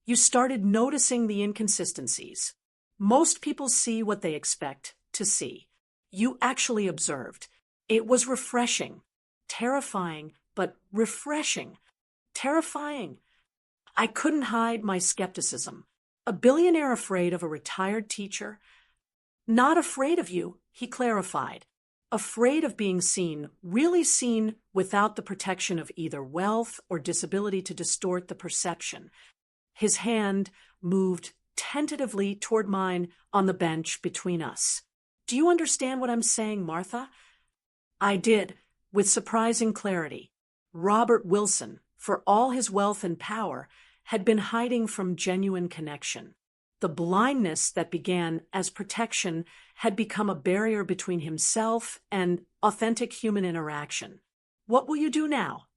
you started noticing the inconsistencies. Most people see what they expect to see. You actually observed. It was refreshing, terrifying, but refreshing, terrifying. I couldn't hide my skepticism. A billionaire afraid of a retired teacher? Not afraid of you, he clarified. Afraid of being seen, really seen without the protection of either wealth or disability to distort the perception. His hand moved tentatively toward mine on the bench between us. Do you understand what I'm saying, Martha? I did, with surprising clarity. Robert Wilson, for all his wealth and power, had been hiding from genuine connection. The blindness that began as protection had become a barrier between himself and authentic human interaction. What will you do now?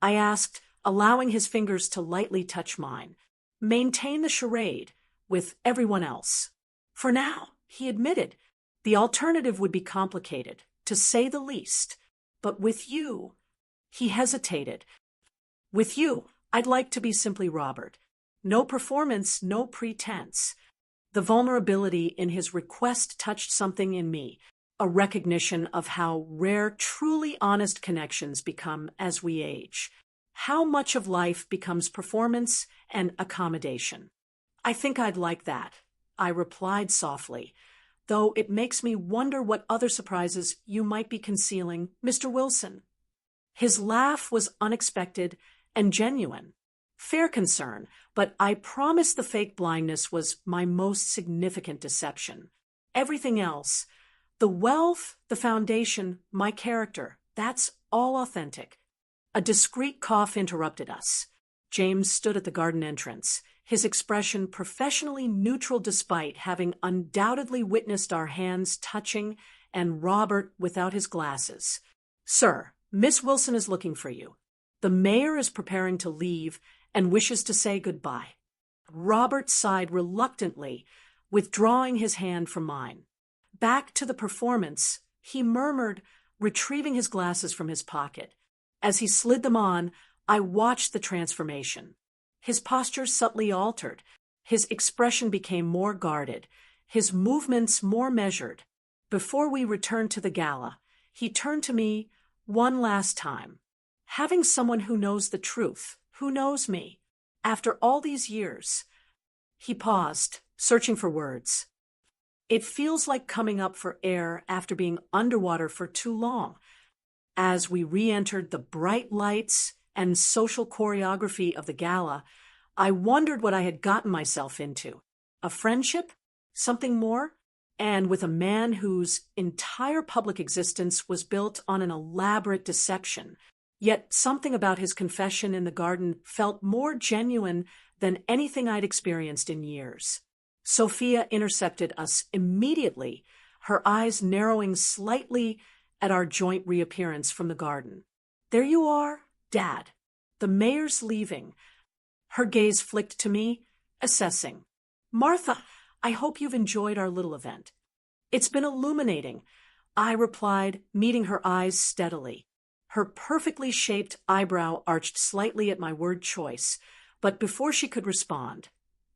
I asked, allowing his fingers to lightly touch mine. Maintain the charade with everyone else. For now, he admitted, the alternative would be complicated, to say the least. But with you, he hesitated. With you, I'd like to be simply Robert. No performance, no pretense. The vulnerability in his request touched something in me, a recognition of how rare, truly honest connections become as we age. How much of life becomes performance and accommodation. I think I'd like that, I replied softly, though it makes me wonder what other surprises you might be concealing, Mr. Wilson. His laugh was unexpected and genuine. Fair concern, but I promise the fake blindness was my most significant deception. Everything else, the wealth, the foundation, my character, that's all authentic. A discreet cough interrupted us. James stood at the garden entrance, his expression professionally neutral despite having undoubtedly witnessed our hands touching and Robert without his glasses. "Sir, Miss Wilson is looking for you. The mayor is preparing to leave and wishes to say goodbye." Robert sighed reluctantly, withdrawing his hand from mine. "Back to the performance," he murmured, retrieving his glasses from his pocket. As he slid them on, I watched the transformation. His posture subtly altered. His expression became more guarded, his movements more measured. Before we returned to the gala, he turned to me one last time. "Having someone who knows the truth, who knows me, after all these years." He paused, searching for words. "It feels like coming up for air after being underwater for too long." As we re-entered the bright lights and social choreography of the gala, I wondered what I had gotten myself into. A friendship? Something more? And with a man whose entire public existence was built on an elaborate deception. Yet something about his confession in the garden felt more genuine than anything I'd experienced in years. Sophia intercepted us immediately, her eyes narrowing slightly at our joint reappearance from the garden. "There you are, Dad. The mayor's leaving." Her gaze flicked to me, assessing. "Martha, I hope you've enjoyed our little event." "It's been illuminating," I replied, meeting her eyes steadily. Her perfectly shaped eyebrow arched slightly at my word choice, but before she could respond,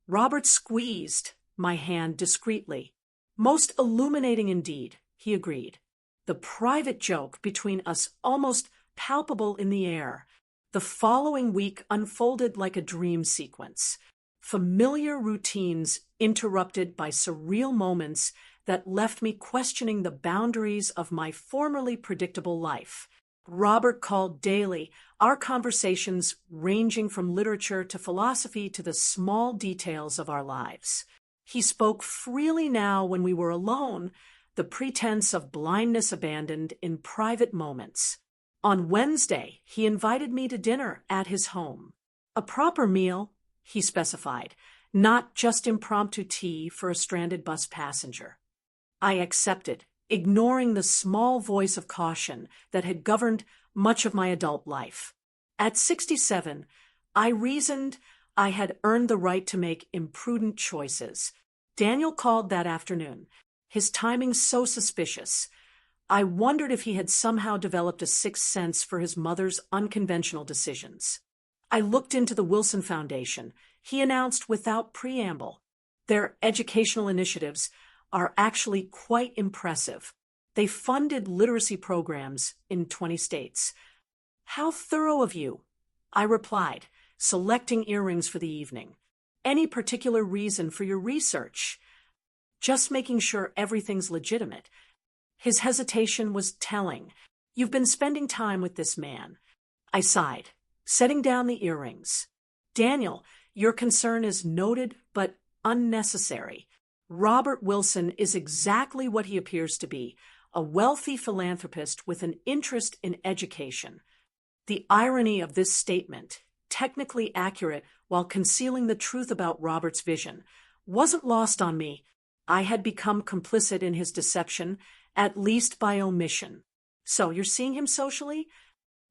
Robert squeezed my hand discreetly. "Most illuminating indeed," he agreed. The private joke between us almost palpable in the air. The following week unfolded like a dream sequence. Familiar routines interrupted by surreal moments that left me questioning the boundaries of my formerly predictable life. Robert called daily, our conversations ranging from literature to philosophy to the small details of our lives. He spoke freely now when we were alone, the pretense of blindness abandoned in private moments. On Wednesday, he invited me to dinner at his home. A proper meal, he specified, not just impromptu tea for a stranded bus passenger. I accepted, ignoring the small voice of caution that had governed much of my adult life. At 67, I reasoned I had earned the right to make imprudent choices. Daniel called that afternoon, his timing so suspicious. I wondered if he had somehow developed a sixth sense for his mother's unconventional decisions. I looked into the Wilson Foundation, he announced without preamble. Their educational initiatives are actually quite impressive. They funded literacy programs in 20 states. "How thorough of you," I replied, selecting earrings for the evening. "Any particular reason for your research?" "Just making sure everything's legitimate." His hesitation was telling. "You've been spending time with this man." I sighed, setting down the earrings. "Daniel, your concern is noted but unnecessary. Robert Wilson is exactly what he appears to be, a wealthy philanthropist with an interest in education." The irony of this statement, technically accurate while concealing the truth about Robert's vision, wasn't lost on me. I had become complicit in his deception, at least by omission. "So you're seeing him socially?"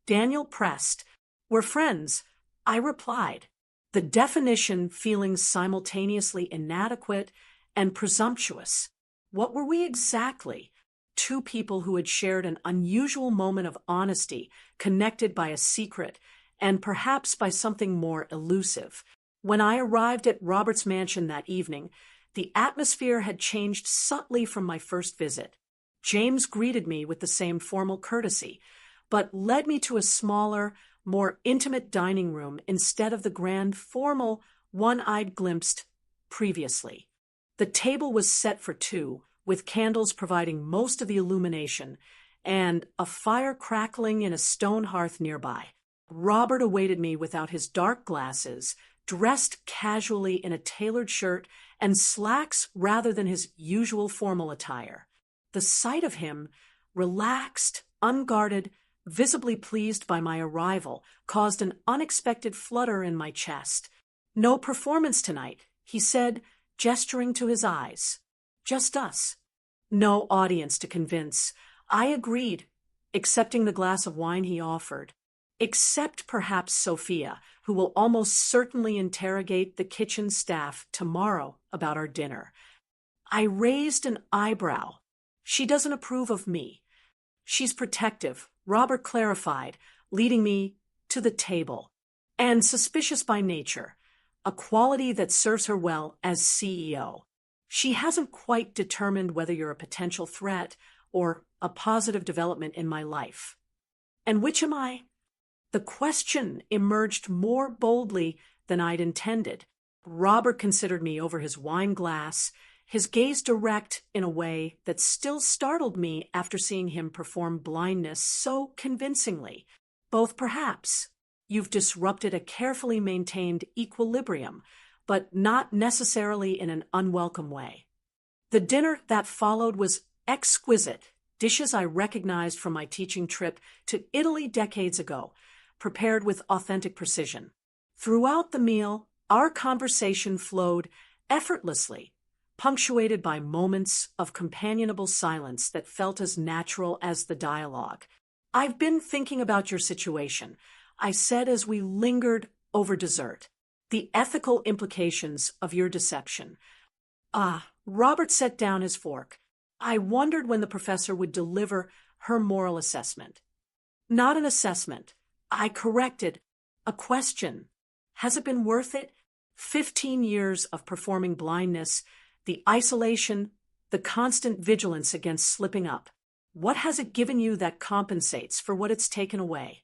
Daniel pressed. "We're friends," I replied, the definition feeling simultaneously inadequate and presumptuous. What were we exactly? Two people who had shared an unusual moment of honesty, connected by a secret, and perhaps by something more elusive. When I arrived at Robert's mansion that evening, the atmosphere had changed subtly from my first visit. James greeted me with the same formal courtesy, but led me to a smaller, more intimate dining room instead of the grand, formal, one I'd glimpsed previously. The table was set for two, with candles providing most of the illumination, and a fire crackling in a stone hearth nearby. Robert awaited me without his dark glasses, dressed casually in a tailored shirt and slacks rather than his usual formal attire. The sight of him, relaxed, unguarded, visibly pleased by my arrival, caused an unexpected flutter in my chest. "No performance tonight," he said, gesturing to his eyes. "Just us." No audience to convince. I agreed, accepting the glass of wine he offered. Except perhaps Sophia, who will almost certainly interrogate the kitchen staff tomorrow about our dinner. I raised an eyebrow. "She doesn't approve of me." "She's protective," Robert clarified, leading me to the table. "And suspicious by nature, a quality that serves her well as CEO. She hasn't quite determined whether you're a potential threat or a positive development in my life." "And which am I?" The question emerged more boldly than I'd intended. Robert considered me over his wine glass, his gaze direct in a way that still startled me after seeing him perform blindness so convincingly. "Both perhaps. You've disrupted a carefully maintained equilibrium, but not necessarily in an unwelcome way." The dinner that followed was exquisite, dishes I recognized from my teaching trip to Italy decades ago, prepared with authentic precision. Throughout the meal, our conversation flowed effortlessly, punctuated by moments of companionable silence that felt as natural as the dialogue. "I've been thinking about your situation," I said as we lingered over dessert. "The ethical implications of your deception." Robert set down his fork. I wondered when the professor would deliver her moral assessment. "Not an assessment," I corrected. "A question. Has it been worth it? 15 years of performing blindness, the isolation, the constant vigilance against slipping up. What has it given you that compensates for what it's taken away?"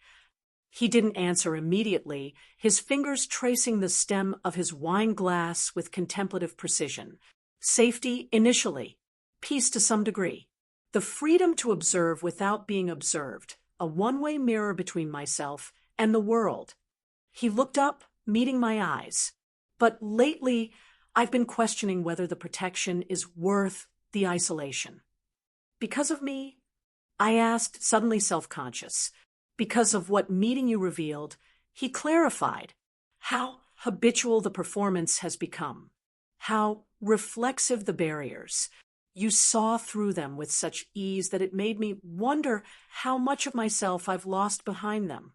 He didn't answer immediately, his fingers tracing the stem of his wine glass with contemplative precision. "Safety initially, peace to some degree. The freedom to observe without being observed, a one-way mirror between myself and the world." He looked up, meeting my eyes. "But lately, I've been questioning whether the protection is worth the isolation." "Because of me?" I asked, suddenly self-conscious. "Because of what meeting you revealed," he clarified. "How habitual the performance has become. How reflexive the barriers. You saw through them with such ease that it made me wonder how much of myself I've lost behind them."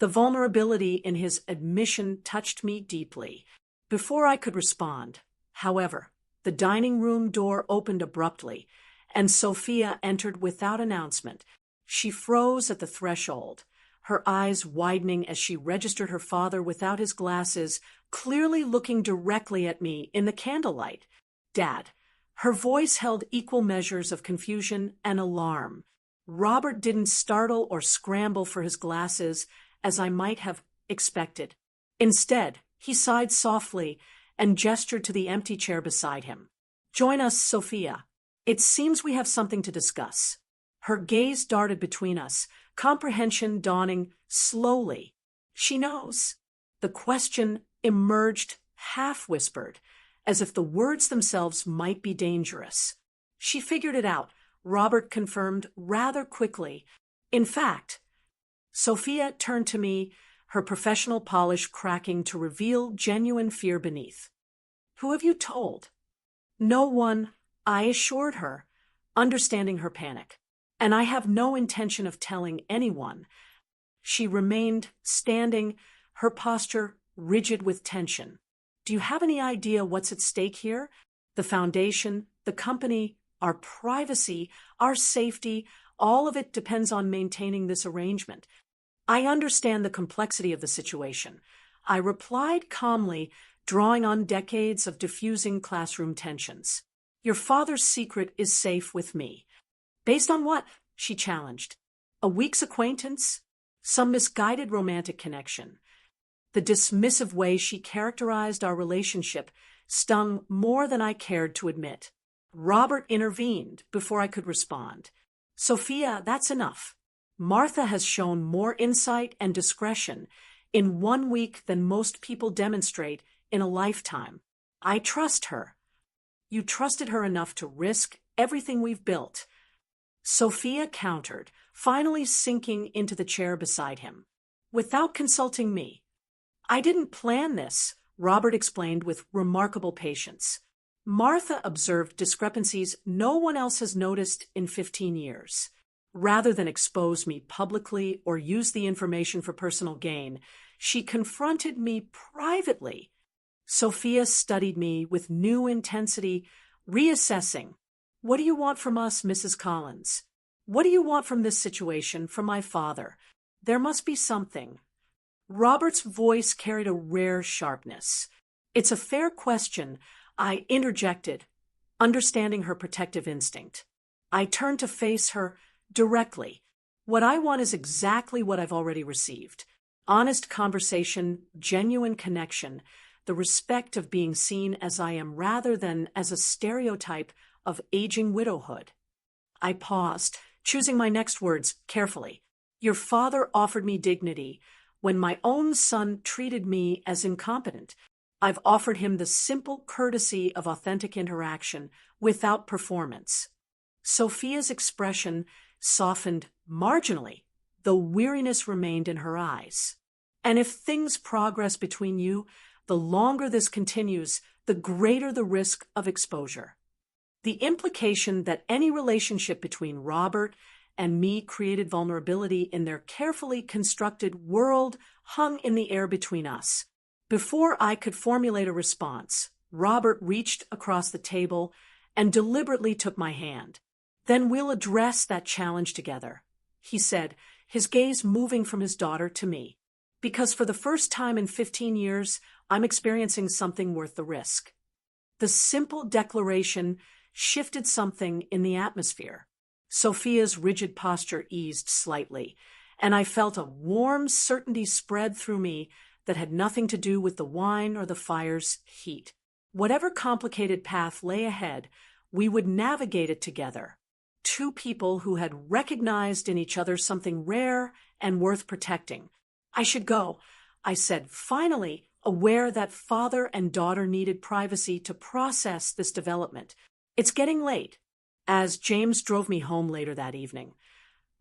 The vulnerability in his admission touched me deeply. Before I could respond, however, the dining room door opened abruptly, and Sophia entered without announcement. She froze at the threshold, her eyes widening as she registered her father without his glasses, clearly looking directly at me in the candlelight. "Dad." Her voice held equal measures of confusion and alarm. Robert didn't startle or scramble for his glasses, as I might have expected. Instead, he sighed softly and gestured to the empty chair beside him. "Join us, Sophia. It seems we have something to discuss." Her gaze darted between us, comprehension dawning slowly. "She knows." The question emerged half-whispered, as if the words themselves might be dangerous. "She figured it out," Robert confirmed rather quickly. "In fact," Sophia turned to me, her professional polish cracking to reveal genuine fear beneath. "Who have you told?" "No one," I assured her, understanding her panic. "And I have no intention of telling anyone." She remained standing, her posture rigid with tension. "Do you have any idea what's at stake here? The foundation, the company, our privacy, our safety, all of it depends on maintaining this arrangement." "I understand the complexity of the situation," I replied calmly, drawing on decades of diffusing classroom tensions. "Your father's secret is safe with me." Based on what? She challenged. A week's acquaintance? Some misguided romantic connection? The dismissive way she characterized our relationship stung more than I cared to admit. Robert intervened before I could respond. Sophia, that's enough. Martha has shown more insight and discretion in 1 week than most people demonstrate in a lifetime. I trust her. You trusted her enough to risk everything we've built. Sophia countered, finally sinking into the chair beside him. Without consulting me. I didn't plan this, Robert explained with remarkable patience. Martha observed discrepancies no one else has noticed in 15 years. Rather than expose me publicly or use the information for personal gain, she confronted me privately. Sophia studied me with new intensity, reassessing. What do you want from us, Mrs. Collins? What do you want from this situation, from my father? There must be something. Robert's voice carried a rare sharpness. It's a fair question, I interjected, understanding her protective instinct. I turned to face her directly. What I want is exactly what I've already received. Honest conversation, genuine connection, the respect of being seen as I am rather than as a stereotype of aging widowhood. I paused, choosing my next words carefully. Your father offered me dignity when my own son treated me as incompetent. I've offered him the simple courtesy of authentic interaction without performance. Sophia's expression softened marginally, though weariness remained in her eyes. And if things progress between you, the longer this continues, the greater the risk of exposure. The implication that any relationship between Robert and me created vulnerability in their carefully constructed world hung in the air between us. Before I could formulate a response, Robert reached across the table and deliberately took my hand. Then we'll address that challenge together, he said, his gaze moving from his daughter to me. Because for the first time in 15 years, I'm experiencing something worth the risk. The simple declaration shifted something in the atmosphere. Sophia's rigid posture eased slightly, and I felt a warm certainty spread through me that had nothing to do with the wine or the fire's heat. Whatever complicated path lay ahead, we would navigate it together. Two people who had recognized in each other something rare and worth protecting. I should go, I said, finally aware that father and daughter needed privacy to process this development. It's getting late. As James drove me home later that evening,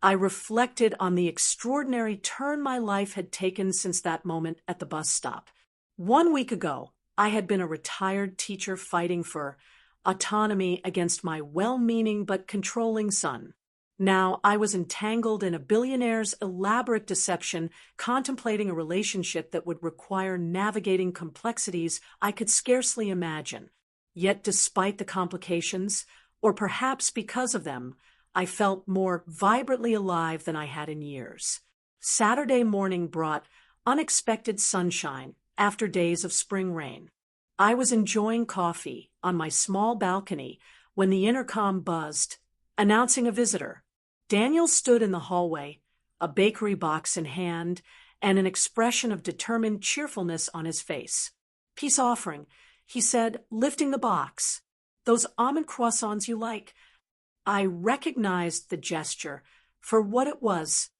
I reflected on the extraordinary turn my life had taken since that moment at the bus stop. 1 week ago, I had been a retired teacher fighting for autonomy against my well-meaning but controlling son. Now I was entangled in a billionaire's elaborate deception, contemplating a relationship that would require navigating complexities I could scarcely imagine. Yet despite the complications, or perhaps because of them, I felt more vibrantly alive than I had in years. Saturday morning brought unexpected sunshine after days of spring rain. I was enjoying coffee on my small balcony when the intercom buzzed, announcing a visitor. Daniel stood in the hallway, a bakery box in hand, and an expression of determined cheerfulness on his face. "Peace offering," he said, lifting the box. "Those almond croissants you like." I recognized the gesture for what it was,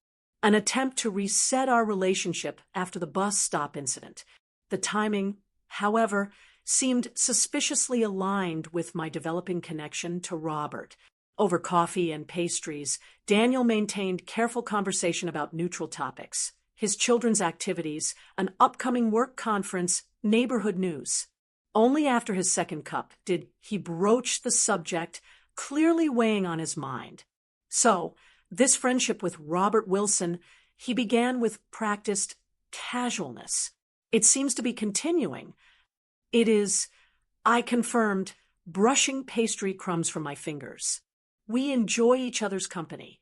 an attempt to reset our relationship after the bus stop incident. The timing, however, seemed suspiciously aligned with my developing connection to Robert. Over coffee and pastries, Daniel maintained careful conversation about neutral topics, his children's activities, an upcoming work conference, neighborhood news. Only after his second cup did he broach the subject, clearly weighing on his mind. So, this friendship with Robert Wilson, he began with practiced casualness. It seems to be continuing. It is, I confirmed, brushing pastry crumbs from my fingers. We enjoy each other's company.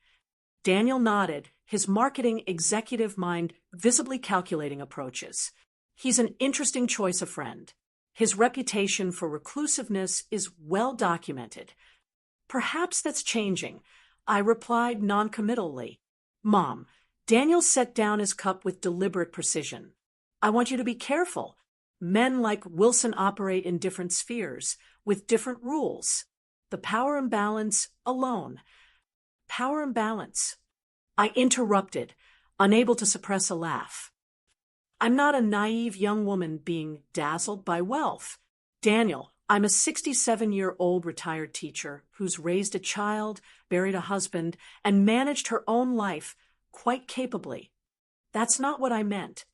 Daniel nodded, his marketing executive mind visibly calculating approaches. He's an interesting choice of friend. His reputation for reclusiveness is well documented. Perhaps that's changing. I replied noncommittally. Mom, Daniel set down his cup with deliberate precision. I want you to be careful. Men like Wilson operate in different spheres, with different rules. The power imbalance alone. Power imbalance. I interrupted, unable to suppress a laugh. I'm not a naive young woman being dazzled by wealth. Daniel, I'm a 67-year-old retired teacher who's raised a child, buried a husband, and managed her own life quite capably. That's not what I meant.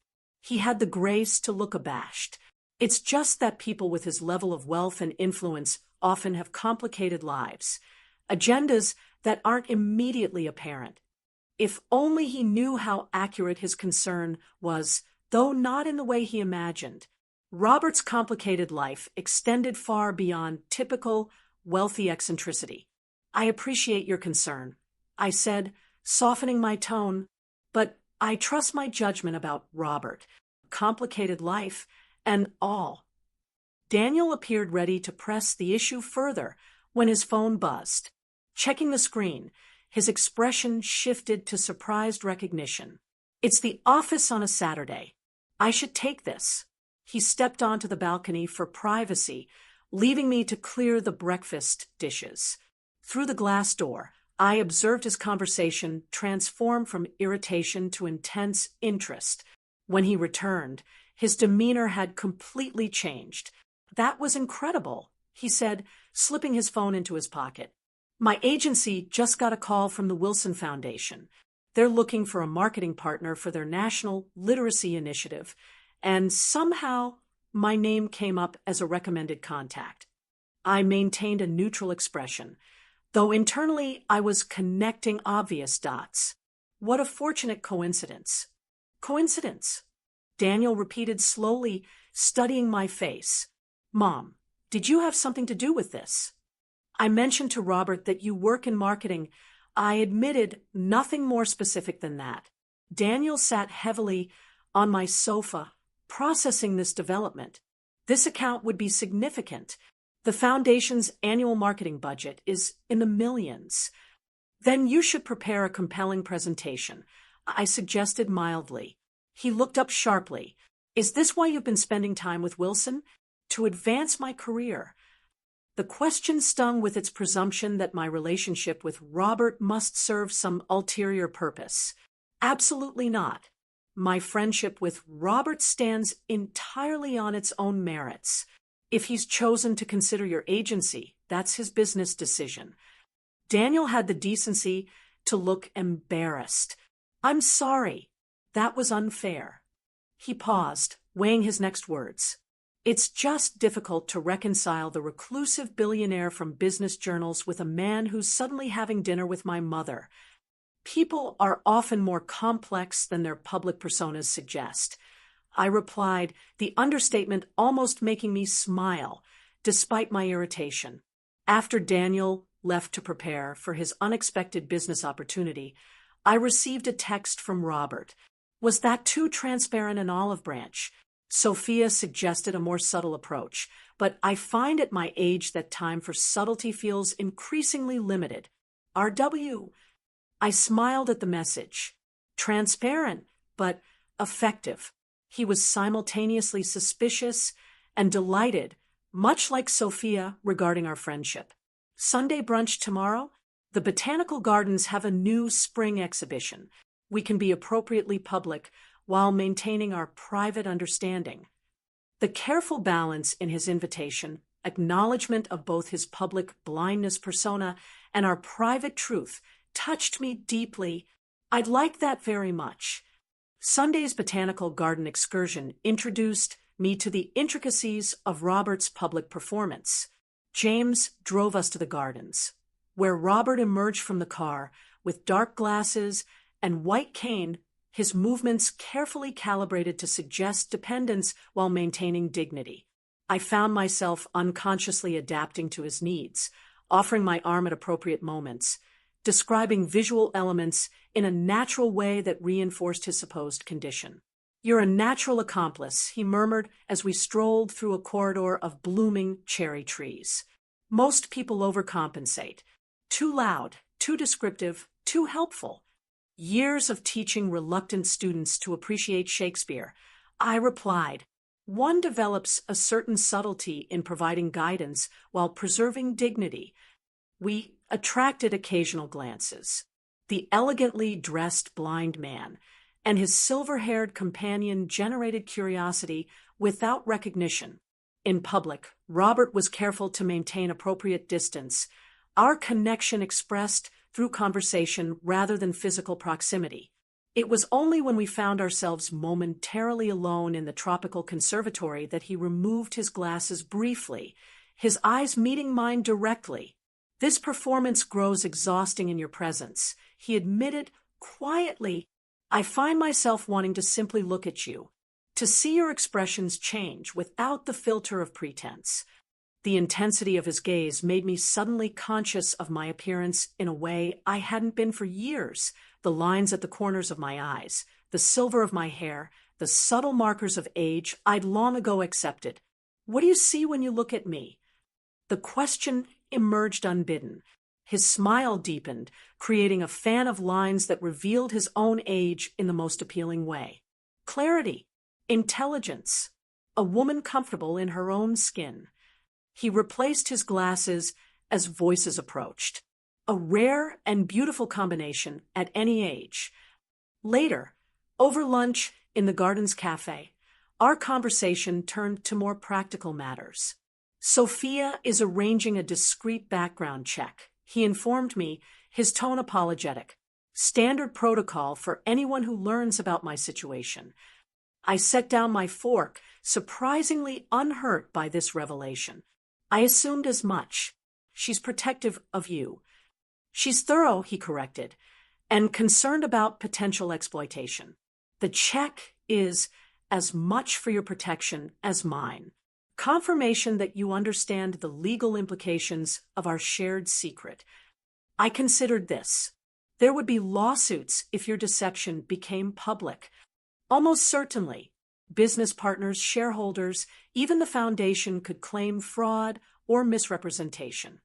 He had the grace to look abashed. It's just that people with his level of wealth and influence often have complicated lives, agendas that aren't immediately apparent. If only he knew how accurate his concern was, though not in the way he imagined. Robert's complicated life extended far beyond typical wealthy eccentricity. I appreciate your concern, I said, softening my tone, but I trust my judgment about Robert, complicated life, and all. Daniel appeared ready to press the issue further when his phone buzzed. Checking the screen, his expression shifted to surprised recognition. It's the office on a Saturday. I should take this. He stepped onto the balcony for privacy, leaving me to clear the breakfast dishes. Through the glass door, I observed his conversation transform from irritation to intense interest. When he returned, his demeanor had completely changed. That was incredible, he said, slipping his phone into his pocket. My agency just got a call from the Wilson Foundation. They're looking for a marketing partner for their national literacy initiative, and somehow my name came up as a recommended contact. I maintained a neutral expression, though internally I was connecting obvious dots. What a fortunate coincidence. Coincidence? Daniel repeated slowly, studying my face. Mom, did you have something to do with this? I mentioned to Robert that you work in marketing. I admitted nothing more specific than that. Daniel sat heavily on my sofa, processing this development. This account would be significant. The foundation's annual marketing budget is in the millions. Then you should prepare a compelling presentation, I suggested mildly. He looked up sharply. Is this why you've been spending time with Wilson? To advance my career. The question stung with its presumption that my relationship with Robert must serve some ulterior purpose. Absolutely not. My friendship with Robert stands entirely on its own merits. If he's chosen to consider your agency, that's his business decision. Daniel had the decency to look embarrassed. I'm sorry. That was unfair. He paused, weighing his next words. It's just difficult to reconcile the reclusive billionaire from business journals with a man who's suddenly having dinner with my mother. People are often more complex than their public personas suggest. I replied, the understatement almost making me smile, despite my irritation. After Daniel left to prepare for his unexpected business opportunity, I received a text from Robert. Was that too transparent an olive branch? Sophia suggested a more subtle approach, but I find at my age that time for subtlety feels increasingly limited. RW. I smiled at the message. Transparent, but effective. He was simultaneously suspicious and delighted, much like Sophia regarding our friendship. Sunday brunch tomorrow? The Botanical Gardens have a new spring exhibition. We can be appropriately public while maintaining our private understanding. The careful balance in his invitation, acknowledgement of both his public blindness persona and our private truth, touched me deeply. I'd like that very much. Sunday's Botanical Garden excursion introduced me to the intricacies of Robert's public performance. James drove us to the gardens, where Robert emerged from the car with dark glasses and white cane, his movements carefully calibrated to suggest dependence while maintaining dignity. I found myself unconsciously adapting to his needs, offering my arm at appropriate moments, describing visual elements in a natural way that reinforced his supposed condition. You're a natural accomplice, he murmured as we strolled through a corridor of blooming cherry trees. Most people overcompensate. Too loud, too descriptive, too helpful. Years of teaching reluctant students to appreciate Shakespeare, I replied, one develops a certain subtlety in providing guidance while preserving dignity. We attracted occasional glances. The elegantly dressed blind man and his silver-haired companion generated curiosity without recognition. In public, Robert was careful to maintain appropriate distance, our connection expressed through conversation rather than physical proximity. It was only when we found ourselves momentarily alone in the tropical conservatory that he removed his glasses briefly, his eyes meeting mine directly. This performance grows exhausting in your presence, he admitted quietly. I find myself wanting to simply look at you, to see your expressions change without the filter of pretense. The intensity of his gaze made me suddenly conscious of my appearance in a way I hadn't been for years. The lines at the corners of my eyes, the silver of my hair, the subtle markers of age I'd long ago accepted. What do you see when you look at me? The question emerged unbidden. His smile deepened, creating a fan of lines that revealed his own age in the most appealing way. Clarity, intelligence, a woman comfortable in her own skin. He replaced his glasses as voices approached. A rare and beautiful combination at any age. Later, over lunch in the Gardens Cafe, our conversation turned to more practical matters. Sophia is arranging a discreet background check, he informed me, his tone apologetic. Standard protocol for anyone who learns about my situation. I set down my fork, surprisingly unhurt by this revelation. I assumed as much. She's protective of you. She's thorough, he corrected, and concerned about potential exploitation. The check is as much for your protection as mine. Confirmation that you understand the legal implications of our shared secret. I considered this. There would be lawsuits if your deception became public. Almost certainly, business partners, shareholders, even the foundation could claim fraud or misrepresentation.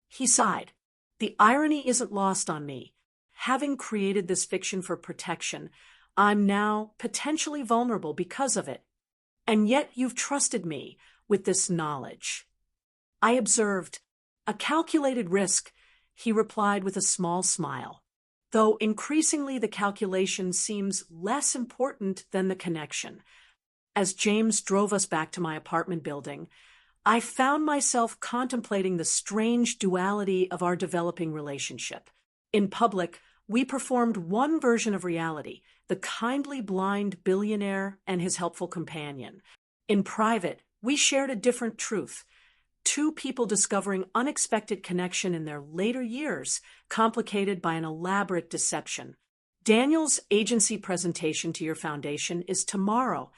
He sighed. The irony isn't lost on me. Having created this fiction for protection, I'm now potentially vulnerable because of it. And yet you've trusted me with this knowledge. I observed. A calculated risk, he replied with a small smile. Though increasingly the calculation seems less important than the connection. As James drove us back to my apartment building, I found myself contemplating the strange duality of our developing relationship. In public, we performed one version of reality, the kindly blind billionaire and his helpful companion. In private, we shared a different truth. Two people discovering unexpected connection in their later years, complicated by an elaborate deception. Daniel's agency presentation to your foundation is tomorrow.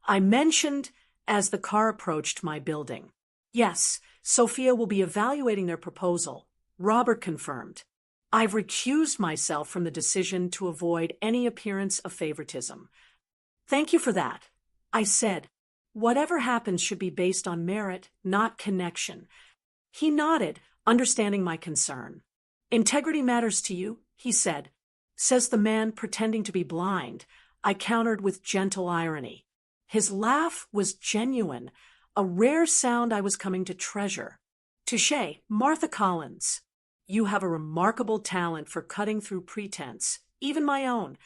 I mentioned as the car approached my building. Yes, Sophia will be evaluating their proposal, Robert confirmed. I've recused myself from the decision to avoid any appearance of favoritism. Thank you for that, I said. Whatever happens should be based on merit, not connection. He nodded, understanding my concern. Integrity matters to you, he said. Says the man pretending to be blind, I countered with gentle irony. His laugh was genuine, a rare sound I was coming to treasure. Touché, Martha Collins. You have a remarkable talent for cutting through pretense, even my own.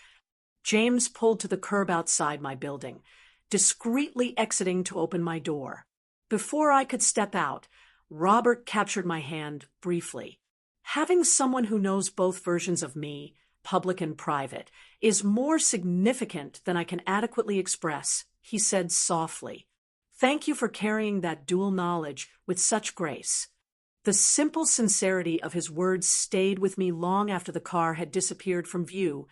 James pulled to the curb outside my building, discreetly exiting to open my door. Before I could step out, Robert captured my hand briefly. Having someone who knows both versions of me, public and private, is more significant than I can adequately express, he said softly. Thank you for carrying that dual knowledge with such grace. The simple sincerity of his words stayed with me long after the car had disappeared from view,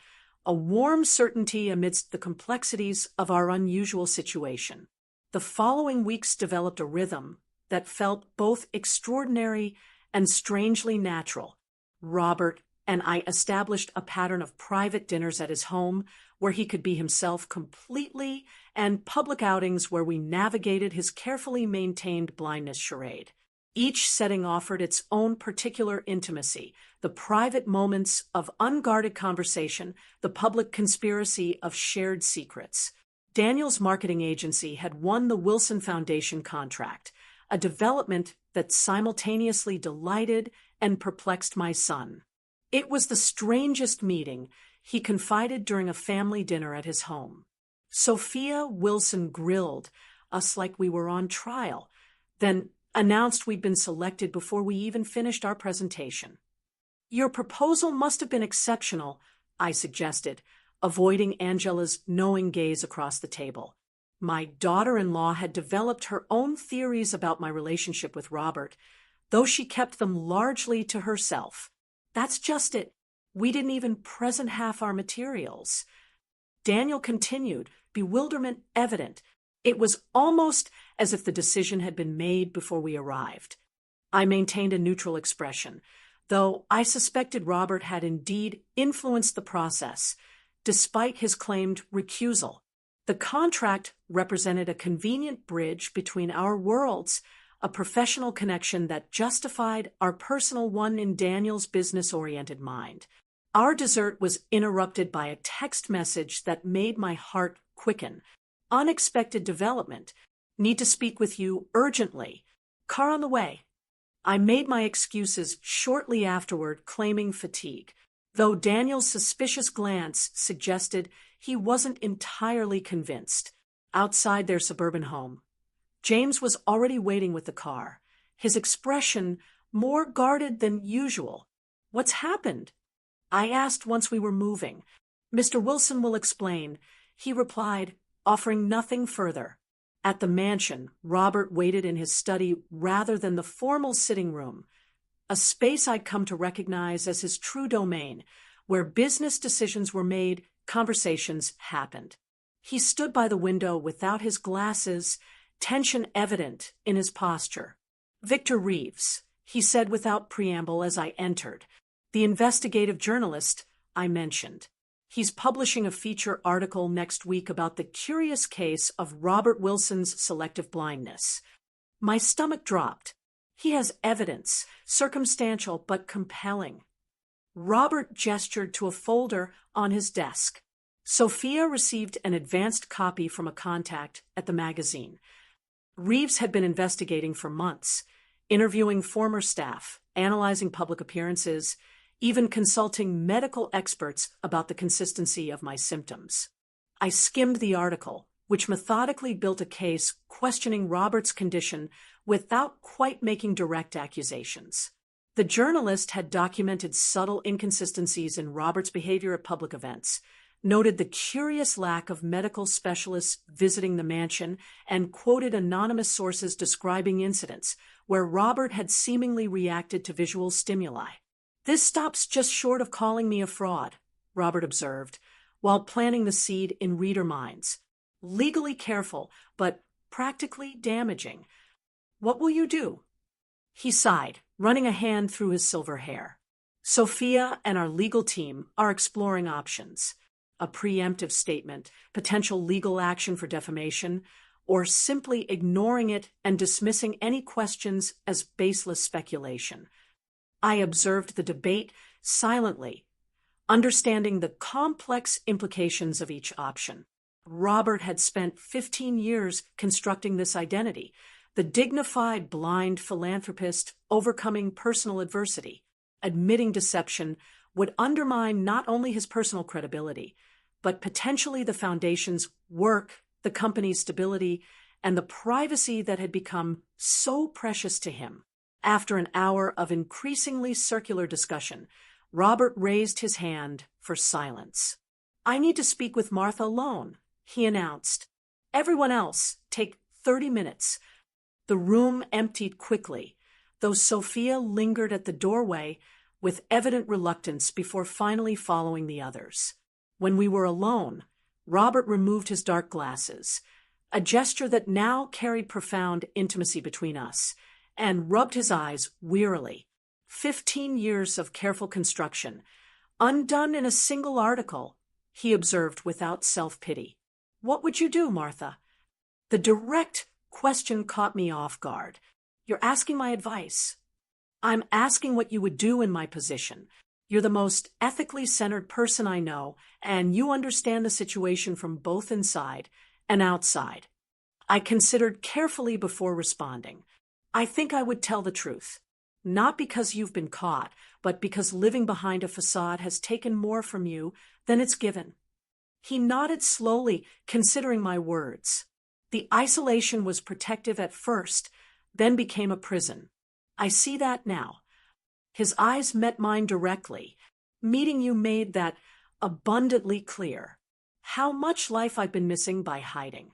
a warm certainty amidst the complexities of our unusual situation. The following weeks developed a rhythm that felt both extraordinary and strangely natural. Robert and I established a pattern of private dinners at his home where he could be himself completely and public outings where we navigated his carefully maintained blindness charade. Each setting offered its own particular intimacy, the private moments of unguarded conversation, the public conspiracy of shared secrets. Daniel's marketing agency had won the Wilson Foundation contract, a development that simultaneously delighted and perplexed my son. It was the strangest meeting, he confided during a family dinner at his home. Sophia Wilson grilled us like we were on trial, then announced we'd been selected before we even finished our presentation. Your proposal must have been exceptional, I suggested, avoiding Angela's knowing gaze across the table. My daughter-in-law had developed her own theories about my relationship with Robert, though she kept them largely to herself. That's just it. We didn't even present half our materials. Daniel continued, bewilderment evident. It was almost as if the decision had been made before we arrived. I maintained a neutral expression, though I suspected Robert had indeed influenced the process, despite his claimed recusal. The contract represented a convenient bridge between our worlds, a professional connection that justified our personal one in Daniel's business-oriented mind. Our dessert was interrupted by a text message that made my heart quicken. Unexpected development. Need to speak with you urgently. Car on the way. I made my excuses shortly afterward, claiming fatigue, though Daniel's suspicious glance suggested he wasn't entirely convinced. Outside their suburban home, James was already waiting with the car, his expression more guarded than usual. What's happened? I asked once we were moving. Mr. Wilson will explain, he replied, offering nothing further. At the mansion, Robert waited in his study rather than the formal sitting room, a space I'd come to recognize as his true domain, where business decisions were made, conversations happened. He stood by the window without his glasses, tension evident in his posture. Victor Reeves, he said without preamble as I entered. The investigative journalist I mentioned. He's publishing a feature article next week about the curious case of Robert Wilson's selective blindness. My stomach dropped. He has evidence, circumstantial but compelling. Robert gestured to a folder on his desk. Sophia received an advanced copy from a contact at the magazine. Reeves had been investigating for months, interviewing former staff, analyzing public appearances, even consulting medical experts about the consistency of my symptoms. I skimmed the article, which methodically built a case questioning Robert's condition without quite making direct accusations. The journalist had documented subtle inconsistencies in Robert's behavior at public events, noted the curious lack of medical specialists visiting the mansion, and quoted anonymous sources describing incidents where Robert had seemingly reacted to visual stimuli. This stops just short of calling me a fraud, Robert observed, while planting the seed in reader minds. Legally careful, but practically damaging. What will you do? He sighed, running a hand through his silver hair. Sophia and our legal team are exploring options. A preemptive statement, potential legal action for defamation, or simply ignoring it and dismissing any questions as baseless speculation. I observed the debate silently, understanding the complex implications of each option. Robert had spent 15 years constructing this identity, the dignified blind philanthropist overcoming personal adversity. Admitting deception would undermine not only his personal credibility, but potentially the foundation's work, the company's stability, and the privacy that had become so precious to him. After an hour of increasingly circular discussion, Robert raised his hand for silence. I need to speak with Martha alone, he announced. Everyone else, take 30 minutes. The room emptied quickly, though Sophia lingered at the doorway with evident reluctance before finally following the others. When we were alone, Robert removed his dark glasses, a gesture that now carried profound intimacy between us, and rubbed his eyes wearily. 15 years of careful construction, undone in a single article, he observed without self-pity. What would you do, Martha? The direct question caught me off guard. You're asking my advice. I'm asking what you would do in my position. You're the most ethically centered person I know, and you understand the situation from both inside and outside. I considered carefully before responding. I think I would tell the truth. Not because you've been caught, but because living behind a facade has taken more from you than it's given. He nodded slowly, considering my words. The isolation was protective at first, then became a prison. I see that now. His eyes met mine directly. Meeting you made that abundantly clear. How much life I've been missing by hiding.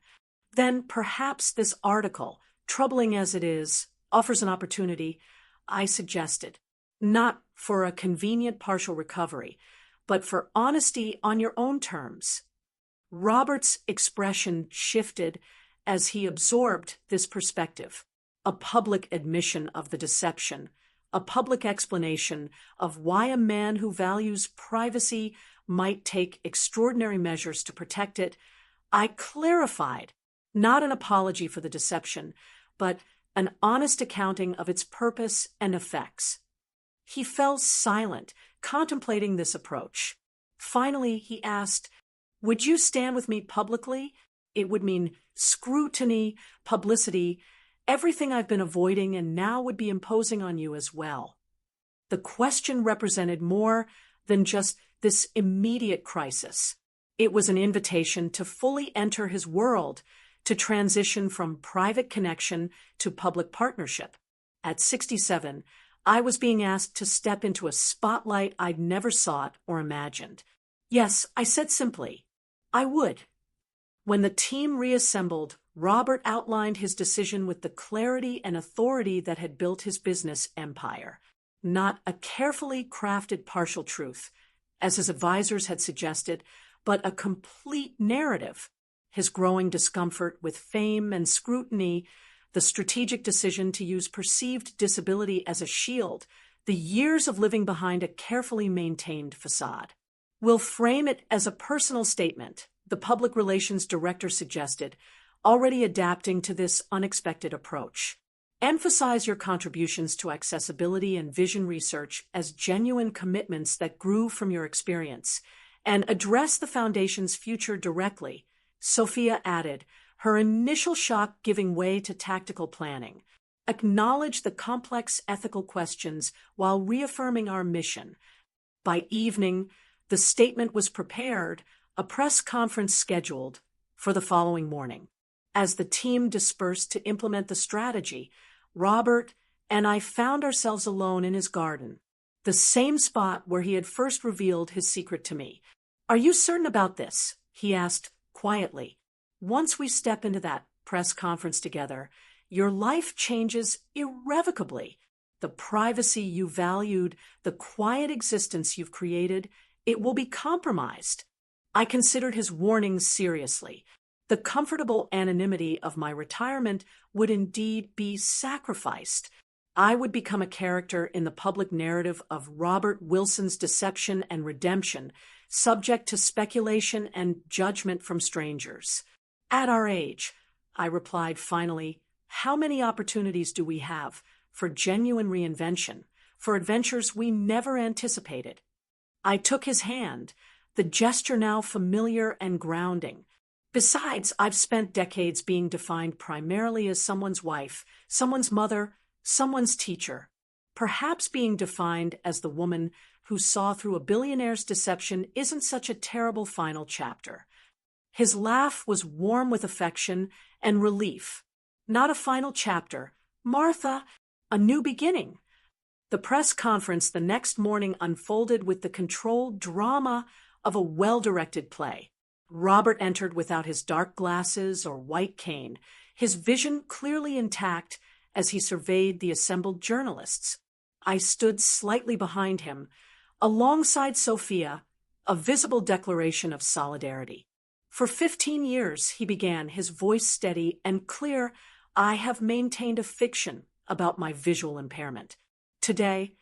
Then perhaps this article, troubling as it is, offers an opportunity, I suggested. Not for a convenient partial recovery, but for honesty on your own terms. Robert's expression shifted as he absorbed this perspective. A public admission of the deception, a public explanation of why a man who values privacy might take extraordinary measures to protect it. I clarified, not an apology for the deception, but an honest accounting of its purpose and effects. He fell silent, contemplating this approach. Finally, he asked, "Would you stand with me publicly? It would mean scrutiny, publicity, everything I've been avoiding and now would be imposing on you as well." The question represented more than just this immediate crisis. It was an invitation to fully enter his world, to transition from private connection to public partnership. At 67, I was being asked to step into a spotlight I'd never sought or imagined. Yes, I said simply, I would. When the team reassembled, Robert outlined his decision with the clarity and authority that had built his business empire. Not a carefully crafted partial truth, as his advisors had suggested, but a complete narrative. His growing discomfort with fame and scrutiny, the strategic decision to use perceived disability as a shield, the years of living behind a carefully maintained facade. We'll frame it as a personal statement, the public relations director suggested, already adapting to this unexpected approach. Emphasize your contributions to accessibility and vision research as genuine commitments that grew from your experience, and address the Foundation's future directly, Sophia added, her initial shock giving way to tactical planning. Acknowledge the complex ethical questions while reaffirming our mission. By evening, the statement was prepared, a press conference scheduled for the following morning. As the team dispersed to implement the strategy, Robert and I found ourselves alone in his garden, the same spot where he had first revealed his secret to me. "Are you certain about this?" he asked quietly. "Once we step into that press conference together, your life changes irrevocably. The privacy you valued, the quiet existence you've created, it will be compromised." I considered his warnings seriously. The comfortable anonymity of my retirement would indeed be sacrificed. I would become a character in the public narrative of Robert Wilson's deception and redemption, subject to speculation and judgment from strangers. At our age, I replied finally, how many opportunities do we have for genuine reinvention, for adventures we never anticipated? I took his hand, the gesture now familiar and grounding. Besides, I've spent decades being defined primarily as someone's wife, someone's mother, someone's teacher. Perhaps being defined as the woman who saw through a billionaire's deception isn't such a terrible final chapter. His laugh was warm with affection and relief. Not a final chapter. Martha, a new beginning. The press conference the next morning unfolded with the controlled drama of a well-directed play. Robert entered without his dark glasses or white cane, his vision clearly intact as he surveyed the assembled journalists. I stood slightly behind him, alongside Sophia, a visible declaration of solidarity. For 15 years, he began, his voice steady and clear, I have maintained a fiction about my visual impairment. Today,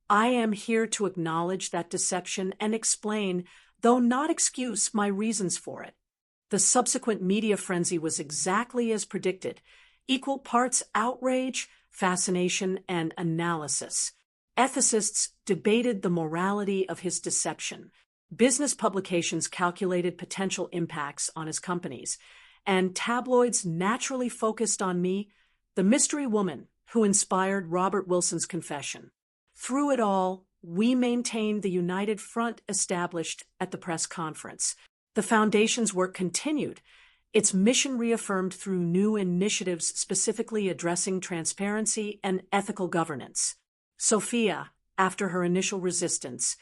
I am here to acknowledge that deception and explain, though not excuse, my reasons for it. The subsequent media frenzy was exactly as predicted, equal parts outrage, fascination, and analysis. Ethicists debated the morality of his deception. Business publications calculated potential impacts on his companies, and tabloids naturally focused on me, the mystery woman who inspired Robert Wilson's confession. Through it all, we maintained the united front established at the press conference. The Foundation's work continued, its mission reaffirmed through new initiatives specifically addressing transparency and ethical governance. Sophia, after her initial resistance,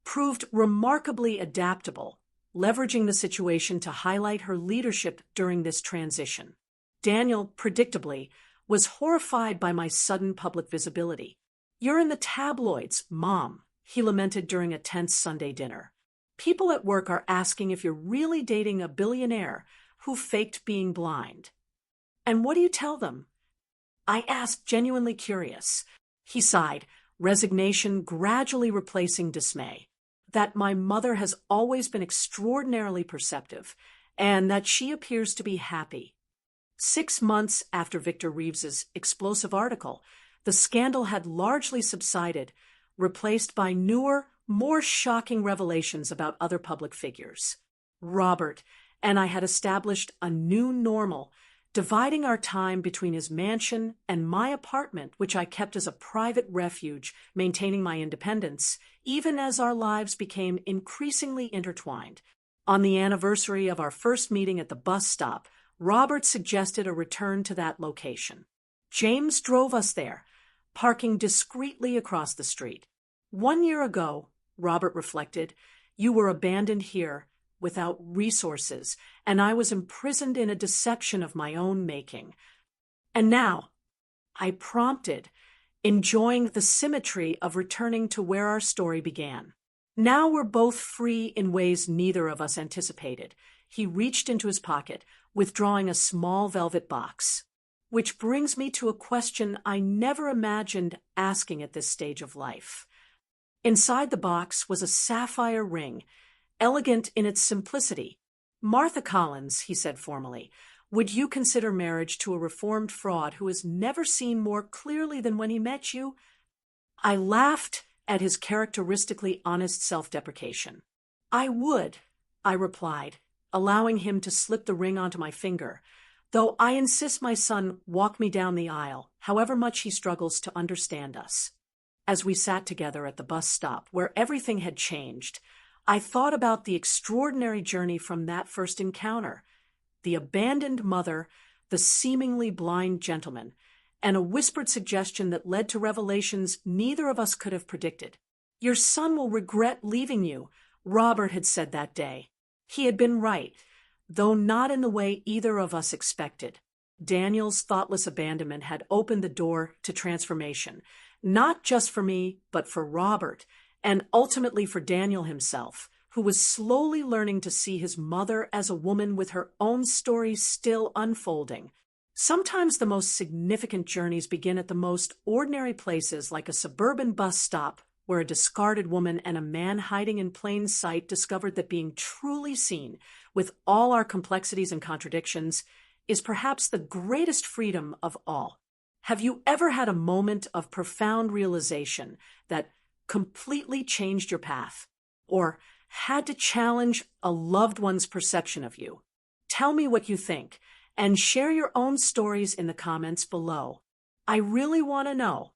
proved remarkably adaptable, leveraging the situation to highlight her leadership during this transition. Daniel, predictably, was horrified by my sudden public visibility. "You're in the tabloids, Mom," he lamented during a tense Sunday dinner. "People at work are asking if you're really dating a billionaire who faked being blind." "And what do you tell them?" I asked, genuinely curious. He sighed, resignation gradually replacing dismay. "That my mother has always been extraordinarily perceptive, and that she appears to be happy." 6 months after Victor Reeves's explosive article, the scandal had largely subsided, replaced by newer, more shocking revelations about other public figures. Robert and I had established a new normal, dividing our time between his mansion and my apartment, which I kept as a private refuge, maintaining my independence, even as our lives became increasingly intertwined. On the anniversary of our first meeting at the bus stop, Robert suggested a return to that location. James drove us there, parking discreetly across the street. "1 year ago," Robert reflected, "you were abandoned here, without resources, and I was imprisoned in a deception of my own making. And now," I prompted, enjoying the symmetry of returning to where our story began. "Now we're both free in ways neither of us anticipated." He reached into his pocket, withdrawing a small velvet box. "Which brings me to a question I never imagined asking at this stage of life." Inside the box was a sapphire ring, elegant in its simplicity. "Martha Collins," he said formally, "would you consider marriage to a reformed fraud who has never seen more clearly than when he met you?" I laughed at his characteristically honest self-deprecation. "I would," I replied, allowing him to slip the ring onto my finger, "though I insist my son walk me down the aisle, however much he struggles to understand us." As we sat together at the bus stop, where everything had changed, I thought about the extraordinary journey from that first encounter, the abandoned mother, the seemingly blind gentleman, and a whispered suggestion that led to revelations neither of us could have predicted. "Your son will regret leaving you," Robert had said that day. He had been right, though not in the way either of us expected. Daniel's thoughtless abandonment had opened the door to transformation, not just for me, but for Robert, and ultimately for Daniel himself, who was slowly learning to see his mother as a woman with her own story still unfolding. Sometimes the most significant journeys begin at the most ordinary places, like a suburban bus stop where a discarded woman and a man hiding in plain sight discovered that being truly seen, with all our complexities and contradictions, is perhaps the greatest freedom of all. Have you ever had a moment of profound realization that completely changed your path, or had to challenge a loved one's perception of you? Tell me what you think, and share your own stories in the comments below. I really want to know.